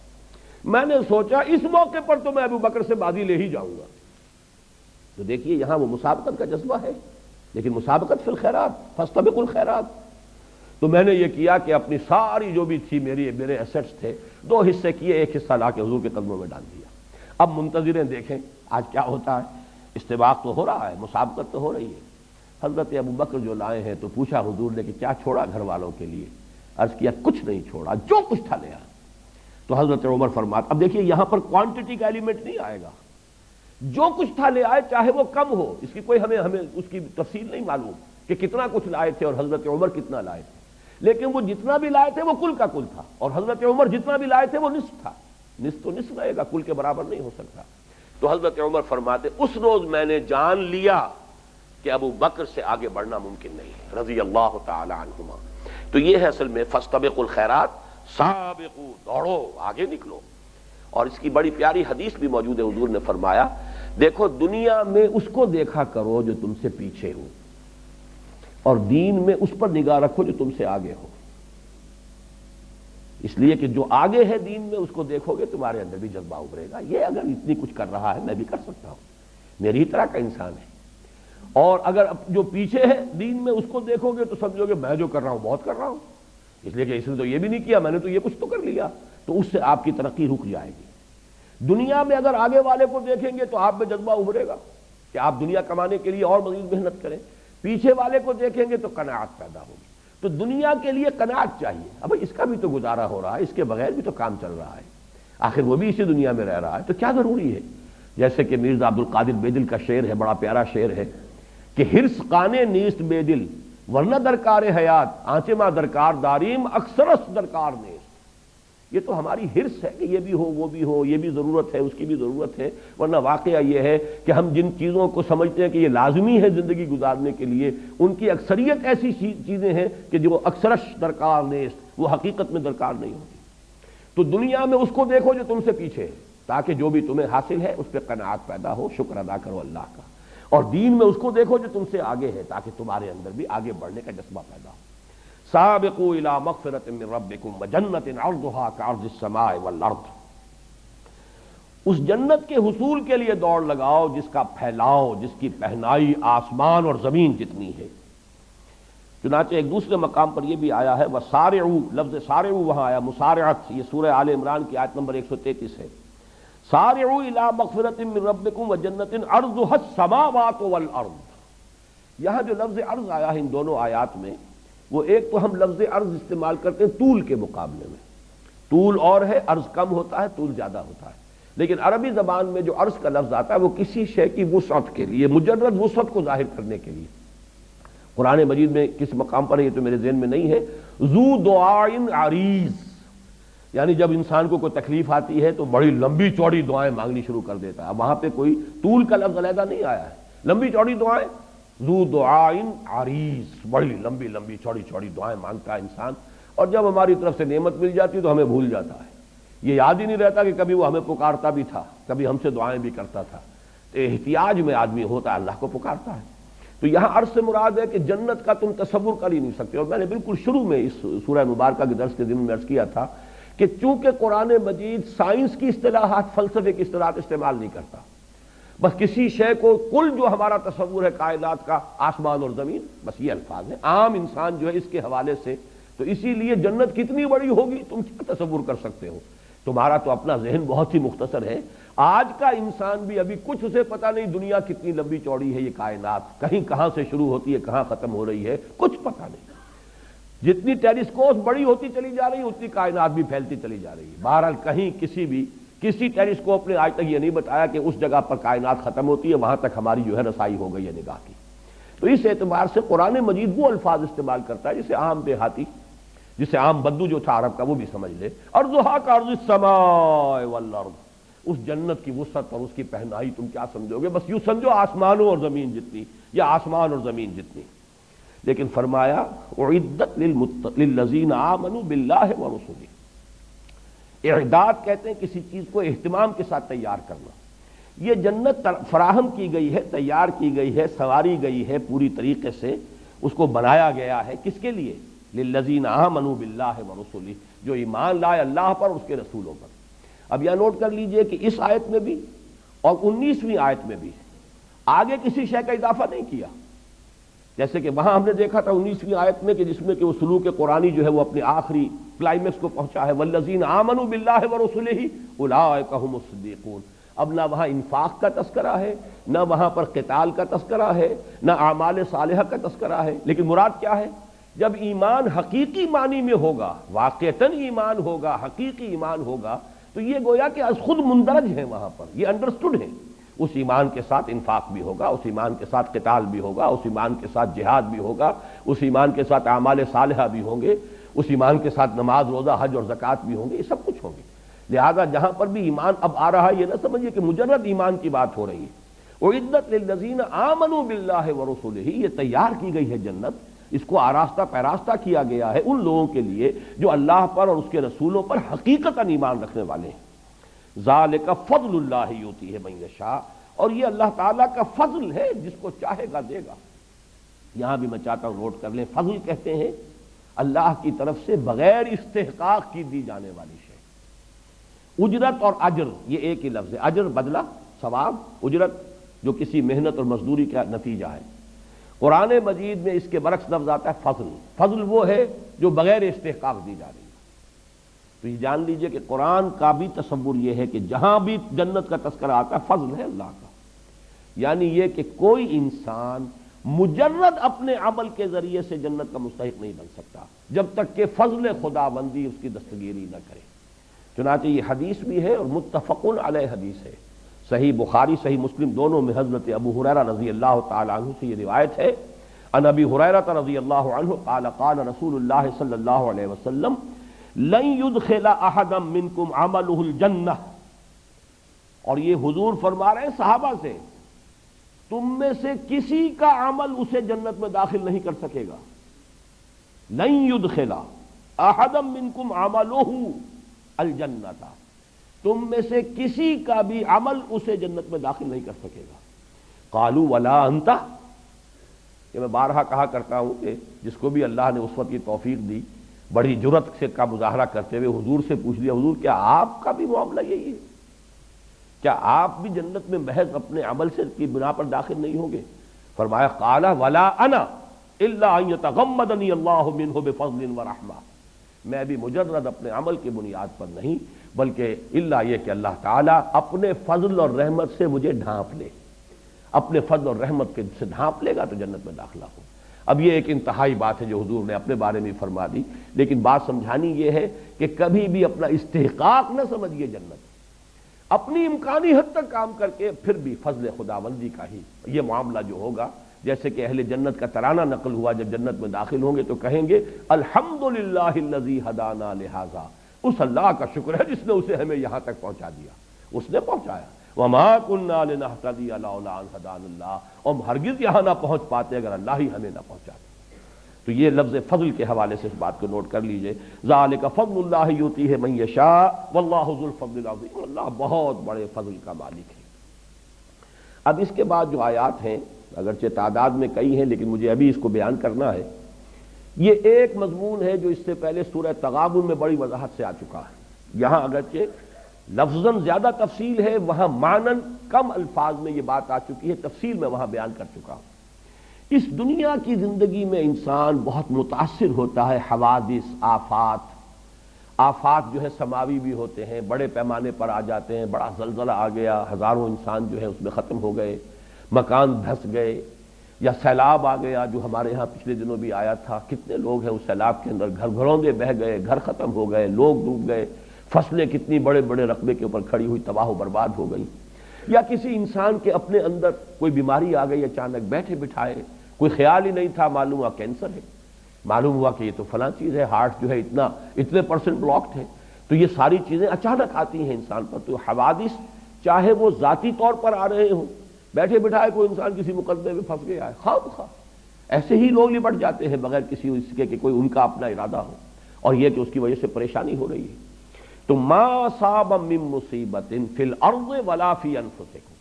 میں نے سوچا اس موقع پر تو میں ابو بکر سے بازی لے ہی جاؤں گا۔ تو دیکھیے یہاں وہ مسابقت کا جذبہ ہے، لیکن مسابقت فی الخیرات فاستبقوا الخیرات۔ تو میں نے یہ کیا کہ اپنی ساری جو بھی تھی میرے ایسٹس تھے، 2 حصے کیے، ایک حصہ لا کے حضور کے قدموں میں ڈال دیا۔ اب منتظریں دیکھیں آج کیا ہوتا ہے، استباق تو ہو رہا ہے، مسابقت تو ہو رہی ہے۔ حضرت ابو بکر جو لائے ہیں تو پوچھا حضور نے کہ کیا چھوڑا گھر والوں کے لیے؟ عرض کیا کچھ نہیں چھوڑا، جو کچھ تھا لے آیا۔ تو حضرت عمر فرماتے، اب دیکھیے یہاں پر کوانٹٹی کا ایلیمنٹ نہیں آئے گا، جو کچھ تھا لے آئے، چاہے وہ کم ہو، اس کی کوئی ہمیں اس کی تفصیل نہیں معلوم کہ کتنا کچھ لائے تھے اور حضرت عمر کتنا لائے تھے، لیکن وہ جتنا بھی لائے تھے وہ کل کا کل تھا، اور حضرت عمر جتنا بھی لائے تھے وہ نصف تھا۔ نصف تو نصف رہے گا، کل کے برابر نہیں ہو سکتا۔ تو حضرت عمر فرماتے اس روز میں نے جان لیا کہ ابو بکر سے آگے بڑھنا ممکن نہیں ہے، رضی اللہ تعالی عنہما۔ تو یہ ہے اصل میں فاستبقوا الخیرات، سابقوا، دوڑو، آگے نکلو۔ اور اس کی بڑی پیاری حدیث بھی موجود ہے، حضور نے فرمایا دیکھو دنیا میں اس کو دیکھا کرو جو تم سے پیچھے ہو، اور دین میں اس پر نگاہ رکھو جو تم سے آگے ہو۔ اس لیے کہ جو آگے ہے دین میں اس کو دیکھو گے تمہارے اندر بھی جذبہ ابھرے گا، یہ اگر اتنی کچھ کر رہا ہے میں بھی کر سکتا ہوں، میری ہی طرح کا انسان ہے۔ اور اگر جو پیچھے ہے دین میں اس کو دیکھو گے تو سمجھو گے میں جو کر رہا ہوں بہت کر رہا ہوں، اس لیے کہ اس نے تو یہ بھی نہیں کیا، میں نے تو یہ کچھ تو کر لیا، تو اس سے آپ کی ترقی رک جائے گی۔ دنیا میں اگر آگے والے کو دیکھیں گے تو آپ میں جذبہ ابھرے گا کہ آپ دنیا کمانے کے لیے اور مزید محنت کریں، پیچھے والے کو دیکھیں گے تو قناعت پیدا ہوگی۔ تو دنیا کے لیے قناعت چاہیے، اب اس کا بھی تو گزارا ہو رہا ہے، اس کے بغیر بھی تو کام چل رہا ہے، آخر وہ بھی اسی دنیا میں رہ رہا ہے، تو کیا ضروری ہے؟ جیسے کہ مرزا عبد القادر بے دل کا شعر ہے، بڑا پیارا شعر ہے کہ ہرس قانے نیست بے دل ورنہ درکار حیات آنچے ماں درکار داریم اکثرس درکار نیست۔ یہ تو ہماری ہرس ہے کہ یہ بھی ہو وہ بھی ہو، یہ بھی ضرورت ہے اس کی بھی ضرورت ہے، ورنہ واقعہ یہ ہے کہ ہم جن چیزوں کو سمجھتے ہیں کہ یہ لازمی ہے زندگی گزارنے کے لیے، ان کی اکثریت ایسی چیزیں ہیں کہ جو اکثرش درکار نیست، وہ حقیقت میں درکار نہیں ہوتی۔ تو دنیا میں اس کو دیکھو جو تم سے پیچھے ہے، تاکہ جو بھی تمہیں حاصل ہے اس پہ قناعت پیدا ہو، شکر ادا کرو اللہ کا، اور دین میں اس کو دیکھو جو تم سے آگے ہے، تاکہ تمہارے اندر بھی آگے بڑھنے کا جذبہ پیدا ہو۔ سابقوا الى مغفرۃ من ربکم وجنۃ عرضها كعرض السماء والارض، اس جنت کے حصول کے لیے دوڑ لگاؤ جس کا پھیلاؤ، جس کی پہنائی آسمان اور زمین جتنی ہے۔ چنانچہ ایک دوسرے مقام پر یہ بھی آیا ہے وسارعوا، لفظ سارعوا وہاں آیا، مسارعت، یہ سورہ آل عمران کی آیت نمبر 133 ہے۔ سارعوا الى مغفرۃ من ربکم وجنۃ عرضها السماوات والارض، یہاں جو لفظ عرض آیا ہے ان دونوں آیات میں، وہ ایک تو ہم لفظ عرض استعمال کرتے ہیں طول کے مقابلے میں، طول اور ہے، عرض کم ہوتا ہے، طول زیادہ ہوتا ہے، لیکن عربی زبان میں جو عرض کا لفظ آتا ہے وہ کسی شے کی وسعت کے لیے، مجرد وسعت کو ظاہر کرنے کے لیے۔ قرآن مجید میں کس مقام پر ہے یہ تو میرے ذہن میں نہیں ہے، ذو دعائن عریض، یعنی جب انسان کو کوئی تکلیف آتی ہے تو بڑی لمبی چوڑی دعائیں مانگنی شروع کر دیتا ہے، وہاں پہ کوئی طول کا لفظ علیحدہ نہیں آیا ہے، لمبی چوڑی دعائیں، ذو دعائن عریض، بڑی لمبی لمبی چوڑی چوڑی دعائیں مانگتا ہے انسان، اور جب ہماری طرف سے نعمت مل جاتی ہے تو ہمیں بھول جاتا ہے۔ یہ یاد ہی نہیں رہتا کہ کبھی وہ ہمیں پکارتا بھی تھا، کبھی ہم سے دعائیں بھی کرتا تھا۔ تو احتیاج میں آدمی ہوتا ہے، اللہ کو پکارتا ہے۔ تو یہاں عرض سے مراد ہے کہ جنت کا تم تصور کر ہی نہیں سکتے۔ اور میں نے بالکل شروع میں اس سورہ مبارکہ کے درس کے دن میں عرض کیا تھا کہ چونکہ قرآن مجید سائنس کی اصطلاحات، فلسفے کی اصطلاحات استعمال نہیں کرتا، بس کسی شے کو کل جو ہمارا تصور ہے کائنات کا، آسمان اور زمین، بس یہ الفاظ ہیں۔ عام انسان جو ہے اس کے حوالے سے، تو اسی لیے جنت کتنی بڑی ہوگی تم کیا تصور کر سکتے ہو؟ تمہارا تو اپنا ذہن بہت ہی مختصر ہے۔ آج کا انسان بھی ابھی کچھ اسے پتہ نہیں دنیا کتنی لمبی چوڑی ہے، یہ کائنات کہیں کہاں سے شروع ہوتی ہے کہاں ختم ہو رہی ہے، کچھ پتہ نہیں۔ جتنی ٹیلیسکوپ بڑی ہوتی چلی جا رہی ہے اتنی کائنات بھی پھیلتی چلی جا رہی ہے۔ بہرحال کہیں کسی ٹیلیسکوپ نے آج تک یہ نہیں بتایا کہ اس جگہ پر کائنات ختم ہوتی ہے، وہاں تک ہماری جو ہے رسائی ہو گئی ہے نگاہ کی۔ تو اس اعتبار سے قرآن مجید وہ الفاظ استعمال کرتا ہے جسے عام دیہاتی، جسے عام بدو جو تھا عرب کا وہ بھی سمجھ لے۔ ارضھا کارض السماء والارض، اس جنت کی وسعت اور اس کی پہنائی تم کیا سمجھو گے؟ بس یوں سمجھو آسمانوں اور زمین جتنی، یا آسمان اور زمین جتنی۔ لیکن فرمایا اعدت للذین آمنوا باللہ ورسلہ۔ اعداد کہتے ہیں کسی چیز کو اہتمام کے ساتھ تیار کرنا۔ یہ جنت فراہم کی گئی ہے، تیار کی گئی ہے، سنواری گئی ہے پوری طریقے سے، اس کو بنایا گیا ہے کس کے لیے؟ للذین آمنوا باللہ ورسلہ، جو ایمان لائے اللہ پر اور اس کے رسولوں پر۔ اب یہ نوٹ کر لیجئے کہ اس آیت میں بھی اور 19ویں آیت میں بھی آگے کسی شے کا اضافہ نہیں کیا۔ جیسے کہ وہاں ہم نے دیکھا تھا 19ویں آیت میں کہ جس میں کہ وہ سلوک قرآنی جو ہے وہ اپنے آخری کلائمیکس کو پہنچا ہے، والذین آمنوا باللہ ورسلہ اولئک ھم الصدیقون۔ اب نہ وہاں انفاق کا تذکرہ ہے، نہ وہاں پر قتال کا تذکرہ ہے، نہ اعمال صالحہ کا تذکرہ ہے، لیکن مراد کیا ہے؟ جب ایمان حقیقی معنی میں ہوگا، واقعتاً ایمان ہوگا، حقیقی ایمان ہوگا، تو یہ گویا کہ از خود مندرج ہیں وہاں پر، یہ انڈرسٹوڈ ہے۔ اس ایمان کے ساتھ انفاق بھی ہوگا، اس ایمان کے ساتھ قتال بھی ہوگا، اس ایمان کے ساتھ جہاد بھی ہوگا، اس ایمان کے ساتھ اعمال صالحہ بھی ہوں گے، اس ایمان کے ساتھ نماز، روزہ، حج اور زکوٰۃ بھی ہوں گے، یہ سب کچھ ہوں گے۔ لہذا جہاں پر بھی ایمان اب آ رہا ہے یہ نہ سمجھیے کہ مجرد ایمان کی بات ہو رہی ہے۔ اعدت للذین آمنوا باللہ ورسلہ، یہ تیار کی گئی ہے جنت، اس کو آراستہ پیراستہ کیا گیا ہے ان لوگوں کے لیے جو اللہ پر اور اس کے رسولوں پر حقیقتاً ایمان رکھنے والے ہیں۔ ذالک فضل اللہ یؤتیہ من یشاء، اور یہ اللہ تعالیٰ کا فضل ہے، جس کو چاہے گا دے گا۔ یہاں بھی میں چاہتا ہوں نوٹ کر لیں، فضل کہتے ہیں اللہ کی طرف سے بغیر استحقاق کی دی جانے والی شے۔ اجرت اور اجر یہ ایک ہی لفظ ہے، اجر بدلہ، ثواب، اجرت جو کسی محنت اور مزدوری کا نتیجہ ہے۔ قرآن مجید میں اس کے برعکس لفظ آتا ہے فضل۔ فضل وہ ہے جو بغیر استحقاق دی جا رہی ہے۔ تو یہ جان لیجئے کہ قرآن کا بھی تصور یہ ہے کہ جہاں بھی جنت کا تذکرہ آتا ہے فضل ہے اللہ کا، یعنی یہ کہ کوئی انسان مجرد اپنے عمل کے ذریعے سے جنت کا مستحق نہیں بن سکتا جب تک کہ فضل خداوندی اس کی دستگیری نہ کرے۔ چنانچہ یہ حدیث بھی ہے اور متفق علیہ حدیث ہے، صحیح بخاری صحیح مسلم دونوں میں حضرت ابو ہریرہ رضی اللہ تعالی عنہ سے یہ روایت ہے، ان ابی ہریرہ رضی اللہ عنہ قال قال رسول اللہ صلی اللہ علیہ وسلم لن يدخل احدا منکم عمله الجنہ، اور یہ حضور فرما رہے ہیں صحابہ سے، تم میں سے کسی کا عمل اسے جنت میں داخل نہیں کر سکے گا۔ لن يدخل احدا منکم عمله الجنہ، تم میں سے کسی کا بھی عمل اسے جنت میں داخل نہیں کر سکے گا۔ قالوا ولا انت، کہ میں بارہا کہا کرتا ہوں کہ جس کو بھی اللہ نے اس وقت کی توفیق دی، بڑی جرت سے کا مظاہرہ کرتے ہوئے حضور سے پوچھ لیا، حضور کیا آپ کا بھی معاملہ یہی ہے؟ کیا آپ بھی جنت میں محض اپنے عمل سے کی بنا پر داخل نہیں ہوں گے؟ فرمایا قال ولا انا الا ان يتغمدني الله منه بفضل ورحمہ، میں بھی مجرد اپنے عمل کی بنیاد پر نہیں بلکہ الا یہ کہ اللہ تعالیٰ اپنے فضل اور رحمت سے مجھے ڈھانپ لے، اپنے فضل اور رحمت کے سے ڈھانپ لے گا تو جنت میں داخلہ ہو۔ اب یہ ایک انتہائی بات ہے جو حضور نے اپنے بارے میں فرما دی، لیکن بات سمجھانی یہ ہے کہ کبھی بھی اپنا استحقاق نہ سمجھیے جنت، اپنی امکانی حد تک کام کر کے پھر بھی فضل خداوندی کا ہی یہ معاملہ جو ہوگا، جیسے کہ اہل جنت کا ترانہ نقل ہوا، جب جنت میں داخل ہوں گے تو کہیں گے الحمدللہ الذی ہدانا لہذا، اس اللہ کا شکر ہے جس نے اسے ہمیں یہاں تک پہنچا دیا، اس نے پہنچایا۔ وما كنا لنهتدي لولا ان هدانا اللہ، اور ہرگز یہاں نہ پہنچ پاتے اگر اللہ ہی ہمیں نہ پہنچاتا۔ تو یہ لفظ فضل کے حوالے سے اس بات کو نوٹ کر لیجئے، ذالک فضل اللہ یؤتیہ من یشاء واللہ ذو الفضل العظیم، اللہ بہت بڑے فضل کا مالک ہے۔ اب اس کے بعد جو آیات ہیں اگرچہ تعداد میں کئی ہیں لیکن مجھے ابھی اس کو بیان کرنا ہے، یہ ایک مضمون ہے جو اس سے پہلے سورہ تغابن میں بڑی وضاحت سے آ چکا ہے۔ یہاں اگرچہ لفظاً زیادہ تفصیل ہے، وہاں معنن کم الفاظ میں یہ بات آ چکی ہے، تفصیل میں وہاں بیان کر چکا ہوں۔ اس دنیا کی زندگی میں انسان بہت متاثر ہوتا ہے حوادث، آفات جو ہے سماوی بھی ہوتے ہیں، بڑے پیمانے پر آ جاتے ہیں، بڑا زلزلہ آ گیا، ہزاروں انسان جو ہے اس میں ختم ہو گئے، مکان دھس گئے، یا سیلاب آ گیا جو ہمارے ہاں پچھلے دنوں بھی آیا تھا، کتنے لوگ ہیں اس سیلاب کے اندر گھر گھروندے بہہ گئے، گھر ختم ہو گئے، لوگ ڈوب گئے، فصلیں کتنی بڑے بڑے رقبے کے اوپر کھڑی ہوئی تباہ و برباد ہو گئی، یا کسی انسان کے اپنے اندر کوئی بیماری آ گئی اچانک بیٹھے بٹھائے، کوئی خیال ہی نہیں تھا، معلوم ہوا کینسر ہے، معلوم ہوا کہ یہ تو فلاں چیز ہے، ہارٹ جو ہے اتنے پرسنٹ بلاکڈ ہے۔ تو یہ ساری چیزیں اچانک آتی ہیں انسان پر۔ تو حوادث چاہے وہ ذاتی طور پر آ رہے ہوں، بیٹھے بٹھائے کوئی انسان کسی مقدمے میں پھنس گیا ہے، خواہ بخواہ ایسے ہی لوگ لپٹ جاتے ہیں بغیر کسی اس کے کہ کوئی ان کا اپنا ارادہ ہو، اور یہ کہ اس کی وجہ سے پریشانی ہو رہی ہے۔ تو ما اصاب من مصیبت فی الارض ولا فی انفسکم،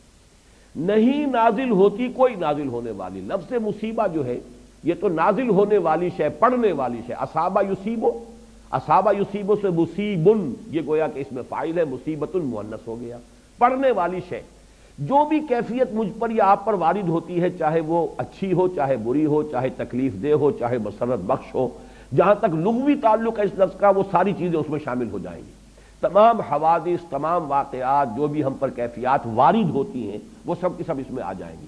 نہیں نازل ہوتی کوئی نازل ہونے والی، لفظ مصیبہ جو ہے یہ تو نازل ہونے والی شے، پڑھنے والی شے، اصابہ یصیبو، اصابہ یصیبو سے مصیبن، یہ گویا کہ اس میں فاعل ہے، مصیبت مؤنث ہو گیا، پڑھنے والی شے، جو بھی کیفیت مجھ پر یا آپ پر وارد ہوتی ہے، چاہے وہ اچھی ہو، چاہے بری ہو، چاہے تکلیف دہ ہو، چاہے مسرت بخش ہو، جہاں تک لغوی تعلق ہے اس لفظ کا وہ ساری چیزیں اس میں شامل ہو جائیں گی۔ تمام حوادث، تمام واقعات جو بھی ہم پر کیفیات وارد ہوتی ہیں وہ سب کی سب اس میں آ جائیں گی۔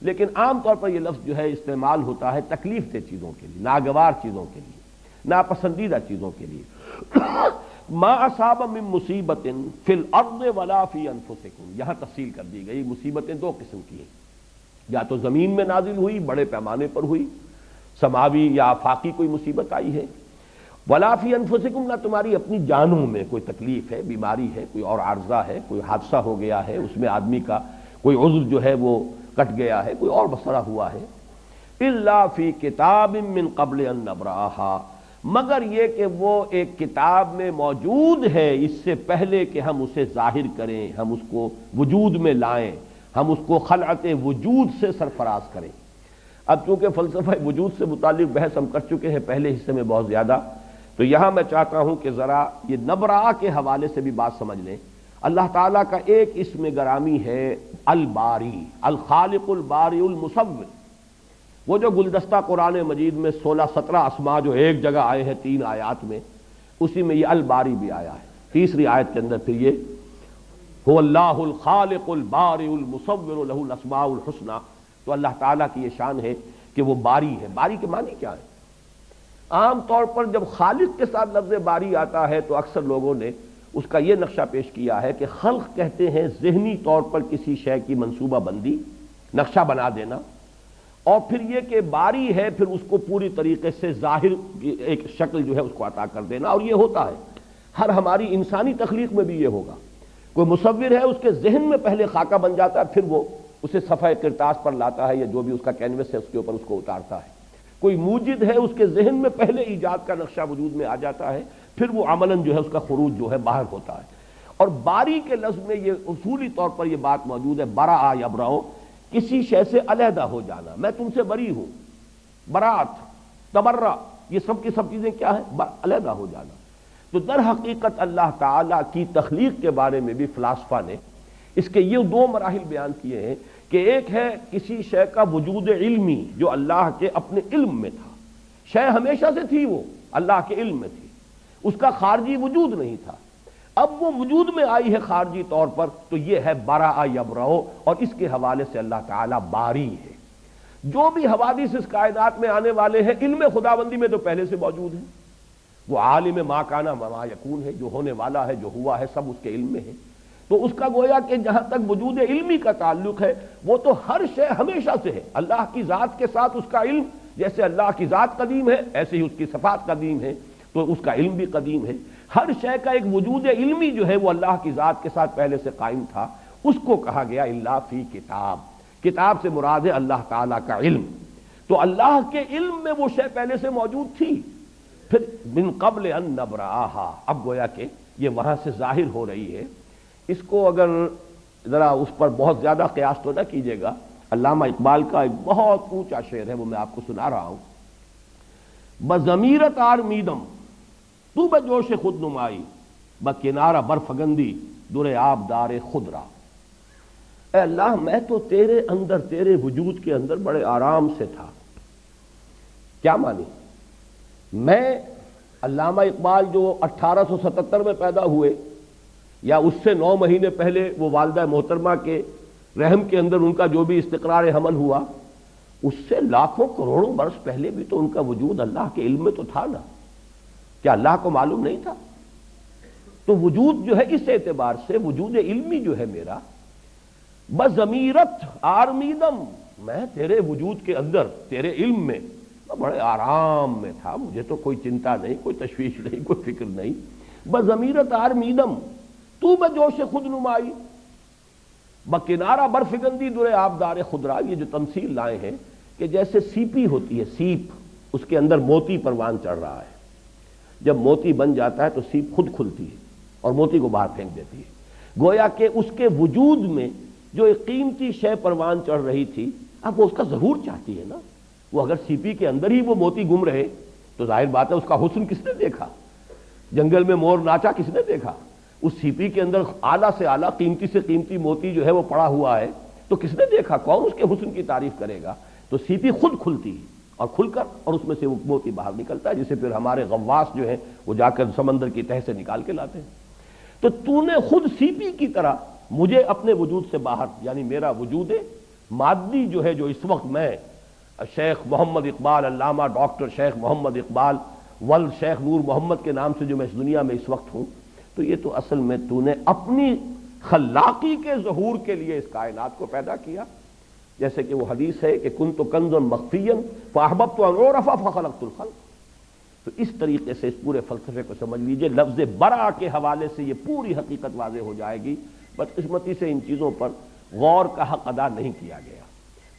لیکن عام طور پر یہ لفظ جو ہے استعمال ہوتا ہے تکلیف دہ چیزوں کے لیے، ناگوار چیزوں کے لیے، ناپسندیدہ چیزوں کے لیے۔ ما اصاب من مصیبت فی الارض ولا فی انفسکم، یہاں تفصیل کر دی گئی۔ مصیبتیں دو قسم کی ہیں، یا تو زمین میں نازل ہوئی، بڑے پیمانے پر ہوئی، سماوی یا آفاقی کوئی مصیبت آئی ہے، ولا فی انفسکم، نہ تمہاری اپنی جانوں میں کوئی تکلیف ہے، بیماری ہے، کوئی اور عارضہ ہے، کوئی حادثہ ہو گیا ہے، اس میں آدمی کا کوئی عضو جو ہے وہ کٹ گیا ہے، کوئی اور مسئلہ ہوا ہے، الا فی کتاب من قبل ان نبرأھا، مگر یہ کہ وہ ایک کتاب میں موجود ہے اس سے پہلے کہ ہم اسے ظاہر کریں، ہم اس کو وجود میں لائیں، ہم اس کو خلعت وجود سے سرفراز کریں۔ اب چونکہ فلسفہ وجود سے متعلق بحث ہم کر چکے ہیں پہلے حصے میں بہت زیادہ، تو یہاں میں چاہتا ہوں کہ ذرا یہ نبرا کے حوالے سے بھی بات سمجھ لیں۔ اللہ تعالیٰ کا ایک اسم گرامی ہے الباری، الخالق الباری المصور، وہ جو گلدستہ قرآن مجید میں 16-17 اسماء جو ایک جگہ آئے ہیں 3 آیات میں، اسی میں یہ الباری بھی آیا ہے۔ تیسری آیت کے اندر پھر یہ هو اللہ الخالق الباری المصور له الاسماء الحسنى، تو اللہ تعالیٰ کی یہ شان ہے کہ وہ باری ہے۔ باری کے معنی کیا ہے؟ عام طور پر جب خالق کے ساتھ لفظ باری آتا ہے تو اکثر لوگوں نے اس کا یہ نقشہ پیش کیا ہے کہ خلق کہتے ہیں ذہنی طور پر کسی شے کی منصوبہ بندی، نقشہ بنا دینا، اور پھر یہ کہ باری ہے پھر اس کو پوری طریقے سے ظاہر ایک شکل جو ہے اس کو عطا کر دینا، اور یہ ہوتا ہے ہر ہماری انسانی تخلیق میں بھی یہ ہوگا۔ کوئی مصور ہے اس کے ذہن میں پہلے خاکہ بن جاتا ہے، پھر وہ اسے صفحہ کرتاس پر لاتا ہے یا جو بھی اس کا کینوس ہے اس کے اوپر اس کو اتارتا ہے۔ کوئی موجد ہے اس کے ذہن میں پہلے ایجاد کا نقشہ وجود میں آ جاتا ہے، پھر وہ عملاً جو ہے اس کا خروج جو ہے باہر ہوتا ہے۔ اور باری کے لفظ میں یہ اصولی طور پر یہ بات موجود ہے، برا یبرؤ، کسی شے سے علیحدہ ہو جانا، میں تم سے بری ہوں، برات، تبرع، یہ سب کی سب چیزیں کیا ہیں؟ علیحدہ ہو جانا۔ تو در حقیقت اللہ تعالیٰ کی تخلیق کے بارے میں بھی فلاسفہ نے اس کے یہ 2 مراحل بیان کیے ہیں کہ ایک ہے کسی شے کا وجود علمی جو اللہ کے اپنے علم میں تھا، شے ہمیشہ سے تھی، وہ اللہ کے علم میں تھی، اس کا خارجی وجود نہیں تھا، اب وہ وجود میں آئی ہے خارجی طور پر، تو یہ ہے برا یبرؤ، اور اس کے حوالے سے اللہ تعالیٰ باری ہے۔ جو بھی حوادث اس کائنات میں آنے والے ہیں علم خداوندی میں تو پہلے سے موجود ہیں، وہ عالم ما کان وما یکون ہے، جو ہونے والا ہے جو ہوا ہے سب اس کے علم میں ہے۔ تو اس کا گویا کہ جہاں تک وجود علمی کا تعلق ہے وہ تو ہر شے ہمیشہ سے ہے، اللہ کی ذات کے ساتھ اس کا علم، جیسے اللہ کی ذات قدیم ہے ایسے ہی اس کی صفات قدیم ہے، تو اس کا علم بھی قدیم ہے۔ ہر شے کا ایک وجود علمی جو ہے وہ اللہ کی ذات کے ساتھ پہلے سے قائم تھا، اس کو کہا گیا الا فی کتاب، کتاب سے مراد ہے اللہ تعالیٰ کا علم۔ تو اللہ کے علم میں وہ شے پہلے سے موجود تھی. پھر من قبل ان نبرآہا، اب گویا کہ یہ وہاں سے ظاہر ہو رہی ہے. اس کو اگر ذرا اس پر بہت زیادہ قیاس تو نہ کیجیے گا. علامہ اقبال کا ایک بہت اونچا شعر ہے، وہ میں آپ کو سنا رہا ہوں. بضمیرت آرمیدم تو بجوش خود نمائی، بکنارہ برفگندی در آبدار خود را. اے اللہ میں تو تیرے اندر، تیرے وجود کے اندر بڑے آرام سے تھا. کیا مانی؟ میں علامہ اقبال جو 1877 میں پیدا ہوئے، یا اس سے 9 مہینے پہلے وہ والدہ محترمہ کے رحم کے اندر ان کا جو بھی استقرار حمل ہوا، اس سے لاکھوں کروڑوں برس پہلے بھی تو ان کا وجود اللہ کے علم میں تو تھا نا. کیا اللہ کو معلوم نہیں تھا؟ تو وجود جو ہے اس اعتبار سے وجود علمی جو ہے میرا، بضمیرت آرمیدم، میں تیرے وجود کے اندر، تیرے علم میں بڑے آرام میں تھا. مجھے تو کوئی چنتا نہیں، کوئی تشویش نہیں، کوئی فکر نہیں. بضمیرت آرمیدم تو بجوش خود نمائی، بکنارہ برفگندی در آبدار خدرا. یہ جو تمثیل لائے ہیں کہ جیسے سیپی ہوتی ہے، سیپ، اس کے اندر موتی پروان چڑھ رہا ہے. جب موتی بن جاتا ہے تو سیپ خود کھلتی ہے اور موتی کو باہر پھینک دیتی ہے. گویا کہ اس کے وجود میں جو ایک قیمتی شے پروان چڑھ رہی تھی، اب وہ اس کا ظہور چاہتی ہے نا. وہ اگر سیپی کے اندر ہی وہ موتی گم رہے تو ظاہر بات ہے اس کا حسن کس نے دیکھا؟ جنگل میں مور ناچا کس نے دیکھا؟ اس سیپی کے اندر اعلیٰ سے اعلیٰ، قیمتی سے قیمتی موتی جو ہے وہ پڑا ہوا ہے، تو کس نے دیکھا؟ کون اس کے حسن کی تعریف کرے گا؟ تو سیپی خود کھلتی ہے اور کھل کر اور اس میں سے وہ موتی باہر نکلتا ہے، جسے پھر ہمارے غواص جو ہیں وہ جا کر سمندر کی تہہ سے نکال کے لاتے ہیں. تو تو نے خود سیپی کی طرح مجھے اپنے وجود سے باہر، یعنی میرا وجود مادی جو ہے، جو اس وقت میں شیخ محمد اقبال، علامہ ڈاکٹر شیخ محمد اقبال ول شیخ نور محمد کے نام سے جو میں اس دنیا میں اس وقت ہوں، تو یہ تو اصل میں تو نے اپنی خلاقی کے ظہور کے لیے اس کائنات کو پیدا کیا. جیسے کہ وہ حدیث ہے کہ کنت کنز مخفیا فاحببت ان اعرف فخلقت الخلق. تو اس طریقے سے اس پورے فلسفے کو سمجھ لیجئے. لفظ برا کے حوالے سے یہ پوری حقیقت واضح ہو جائے گی. بدقسمتی سے ان چیزوں پر غور کا حق ادا نہیں کیا گیا.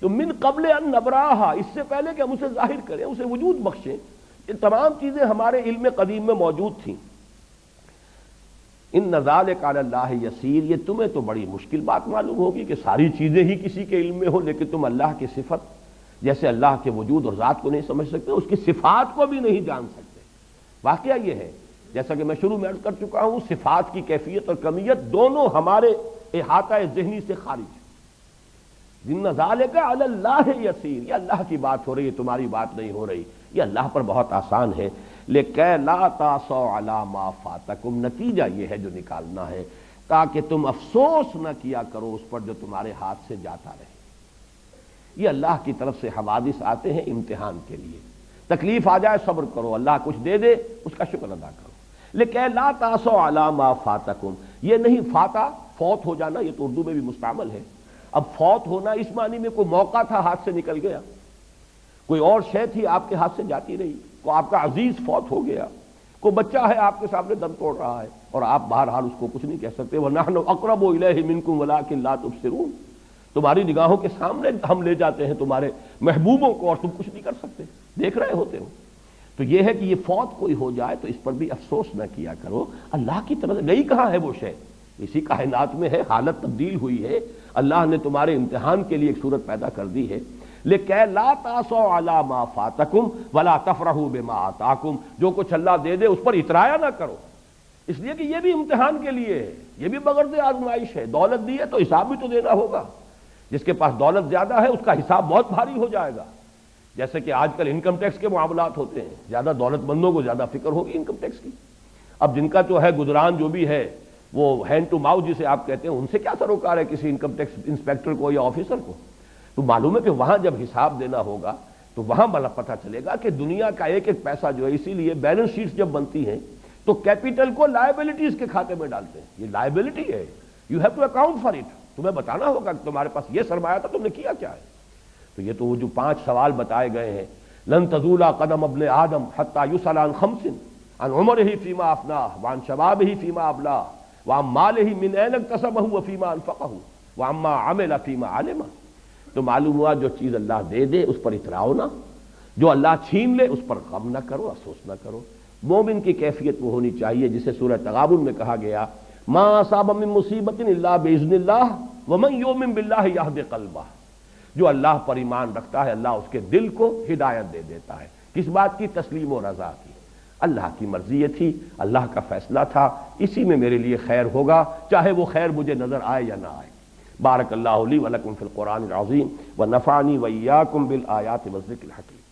تو من قبل ان نبراہا، اس سے پہلے کہ ہم اسے ظاہر کریں، اسے وجود بخشیں، یہ تمام چیزیں ہمارے علم قدیم میں موجود تھیں. ان ذالک علی اللہ یسیر، یہ تمہیں تو بڑی مشکل بات معلوم ہوگی کہ ساری چیزیں ہی کسی کے علم میں ہو، لیکن تم اللہ کی صفت، جیسے اللہ کے وجود اور ذات کو نہیں سمجھ سکتے، اس کی صفات کو بھی نہیں جان سکتے. واقعہ یہ ہے، جیسا کہ میں شروع میں عرض کر چکا ہوں، صفات کی کیفیت اور کمیت دونوں ہمارے احاطہ ذہنی سے خارج ہے. ان ذالک علی اللہ یسیر، یہ اللہ کی بات ہو رہی ہے، تمہاری بات نہیں ہو رہی. یہ اللہ پر بہت آسان ہے. لِكَيْ لَا تَعْصَوْا عَلَىٰ مَا فَاتَكُمْ، نتیجہ یہ ہے جو نکالنا ہے، تاکہ تم افسوس نہ کیا کرو اس پر جو تمہارے ہاتھ سے جاتا رہے. یہ اللہ کی طرف سے حوادث آتے ہیں امتحان کے لیے. تکلیف آ جائے صبر کرو، اللہ کچھ دے دے اس کا شکر ادا کرو. لِكَيْ لَا تَعْصَوْا عَلَىٰ مَا فَاتَكُمْ، یہ نہیں فاتا فوت ہو جانا، یہ تو اردو میں بھی مستعمل ہے. اب فوت ہونا اس معنی میں کوئی موقع تھا ہاتھ سے نکل گیا، کوئی اور شے تھی آپ کے ہاتھ سے جاتی رہی، کوئی آپ کا عزیز فوت ہو گیا، کوئی بچہ ہے آپ کے سامنے دم توڑ رہا ہے اور آپ بہرحال اس کو کچھ نہیں کہہ سکتے. وَنَحْنُ أَقْرَبُ إِلَيْهِ مِنْكُمْ وَلَٰكِن لَا تُبْصِرُونَ، تمہاری نگاہوں کے سامنے ہم لے جاتے ہیں تمہارے محبوبوں کو اور تم کچھ نہیں کر سکتے، دیکھ رہے ہوتے ہو. تو یہ ہے کہ یہ فوت کوئی ہو جائے تو اس پر بھی افسوس نہ کیا کرو. اللہ کی طرف گئی کہاں ہے وہ شے؟ اسی کائنات میں ہے. حالت تبدیل ہوئی ہے، اللہ نے تمہارے امتحان کے لیے ایک صورت پیدا کر دی ہے. لِكَيْ لَا تَعْصَوْا عَلَىٰ مَا فَاتَكُمْ وَلَا تَفْرَحُوا بِمَا آتَاكُمْ، جو کچھ اللہ دے دے اس پر اترایا نہ کرو، اس لیے کہ یہ بھی امتحان کے لیے ہے، یہ بھی بغرض آزمائش ہے. دولت دی ہے تو حساب بھی تو دینا ہوگا. جس کے پاس دولت زیادہ ہے اس کا حساب بہت بھاری ہو جائے گا. جیسے کہ آج کل انکم ٹیکس کے معاملات ہوتے ہیں، زیادہ دولت مندوں کو زیادہ فکر ہوگی انکم ٹیکس کی. اب جن کا جو ہے گزران جو بھی ہے وہ ہینڈ ٹو ماؤتھ جسے آپ کہتے ہیں، ان سے کیا سروکار ہے کسی انکم ٹیکس انسپیکٹر کو یا آفیسر کو؟ تو معلوم ہے کہ وہاں جب حساب دینا ہوگا تو وہاں بلا پتہ چلے گا کہ دنیا کا ایک ایک پیسہ جو ہے، اسی لیے بیلنس شیٹس جب بنتی ہیں تو کیپٹل کو لائبلٹیز کے کھاتے میں ڈالتے ہیں. یہ لائبلٹی ہے، you have to account for it. تمہیں بتانا ہوگا کہ تمہارے پاس یہ سرمایہ تھا، تم نے کیا کیا ہے. تو یہ تو وہ جو 5 سوال بتائے گئے ہیں، لن تزول قدم ابن آدم حتی یسأل عن 5 عن عمرہ فیما افناہ وعن شبابہ فیما ابلاہ وعن مالہ من این اکتسبہ وفیما انفقہ وعما عمل فیما علمہ. تو معلوم ہوا جو چیز اللہ دے دے اس پر اتراؤ نہ، جو اللہ چھین لے اس پر غم نہ کرو، افسوس نہ کرو۔ مومن کی کیفیت وہ ہونی چاہیے جسے سورہ تغابن میں کہا گیا ما اصاب من مصیبت الا باذن اللہ ومن یؤمن باللہ یہد قلبہ، جو اللہ پر ایمان رکھتا ہے اللہ اس کے دل کو ہدایت دے دیتا ہے۔ کس بات کی؟ تسلیم و رضا کی۔ اللہ کی مرضی یہ تھی، اللہ کا فیصلہ تھا، اسی میں میرے لیے خیر ہوگا، چاہے وہ خیر مجھے نظر آئے یا نہ آئے۔ بارک اللہ لی ولکم فی القرآن العظیم ونفعنی وإیاکم بالآیات والذکر الحکیم۔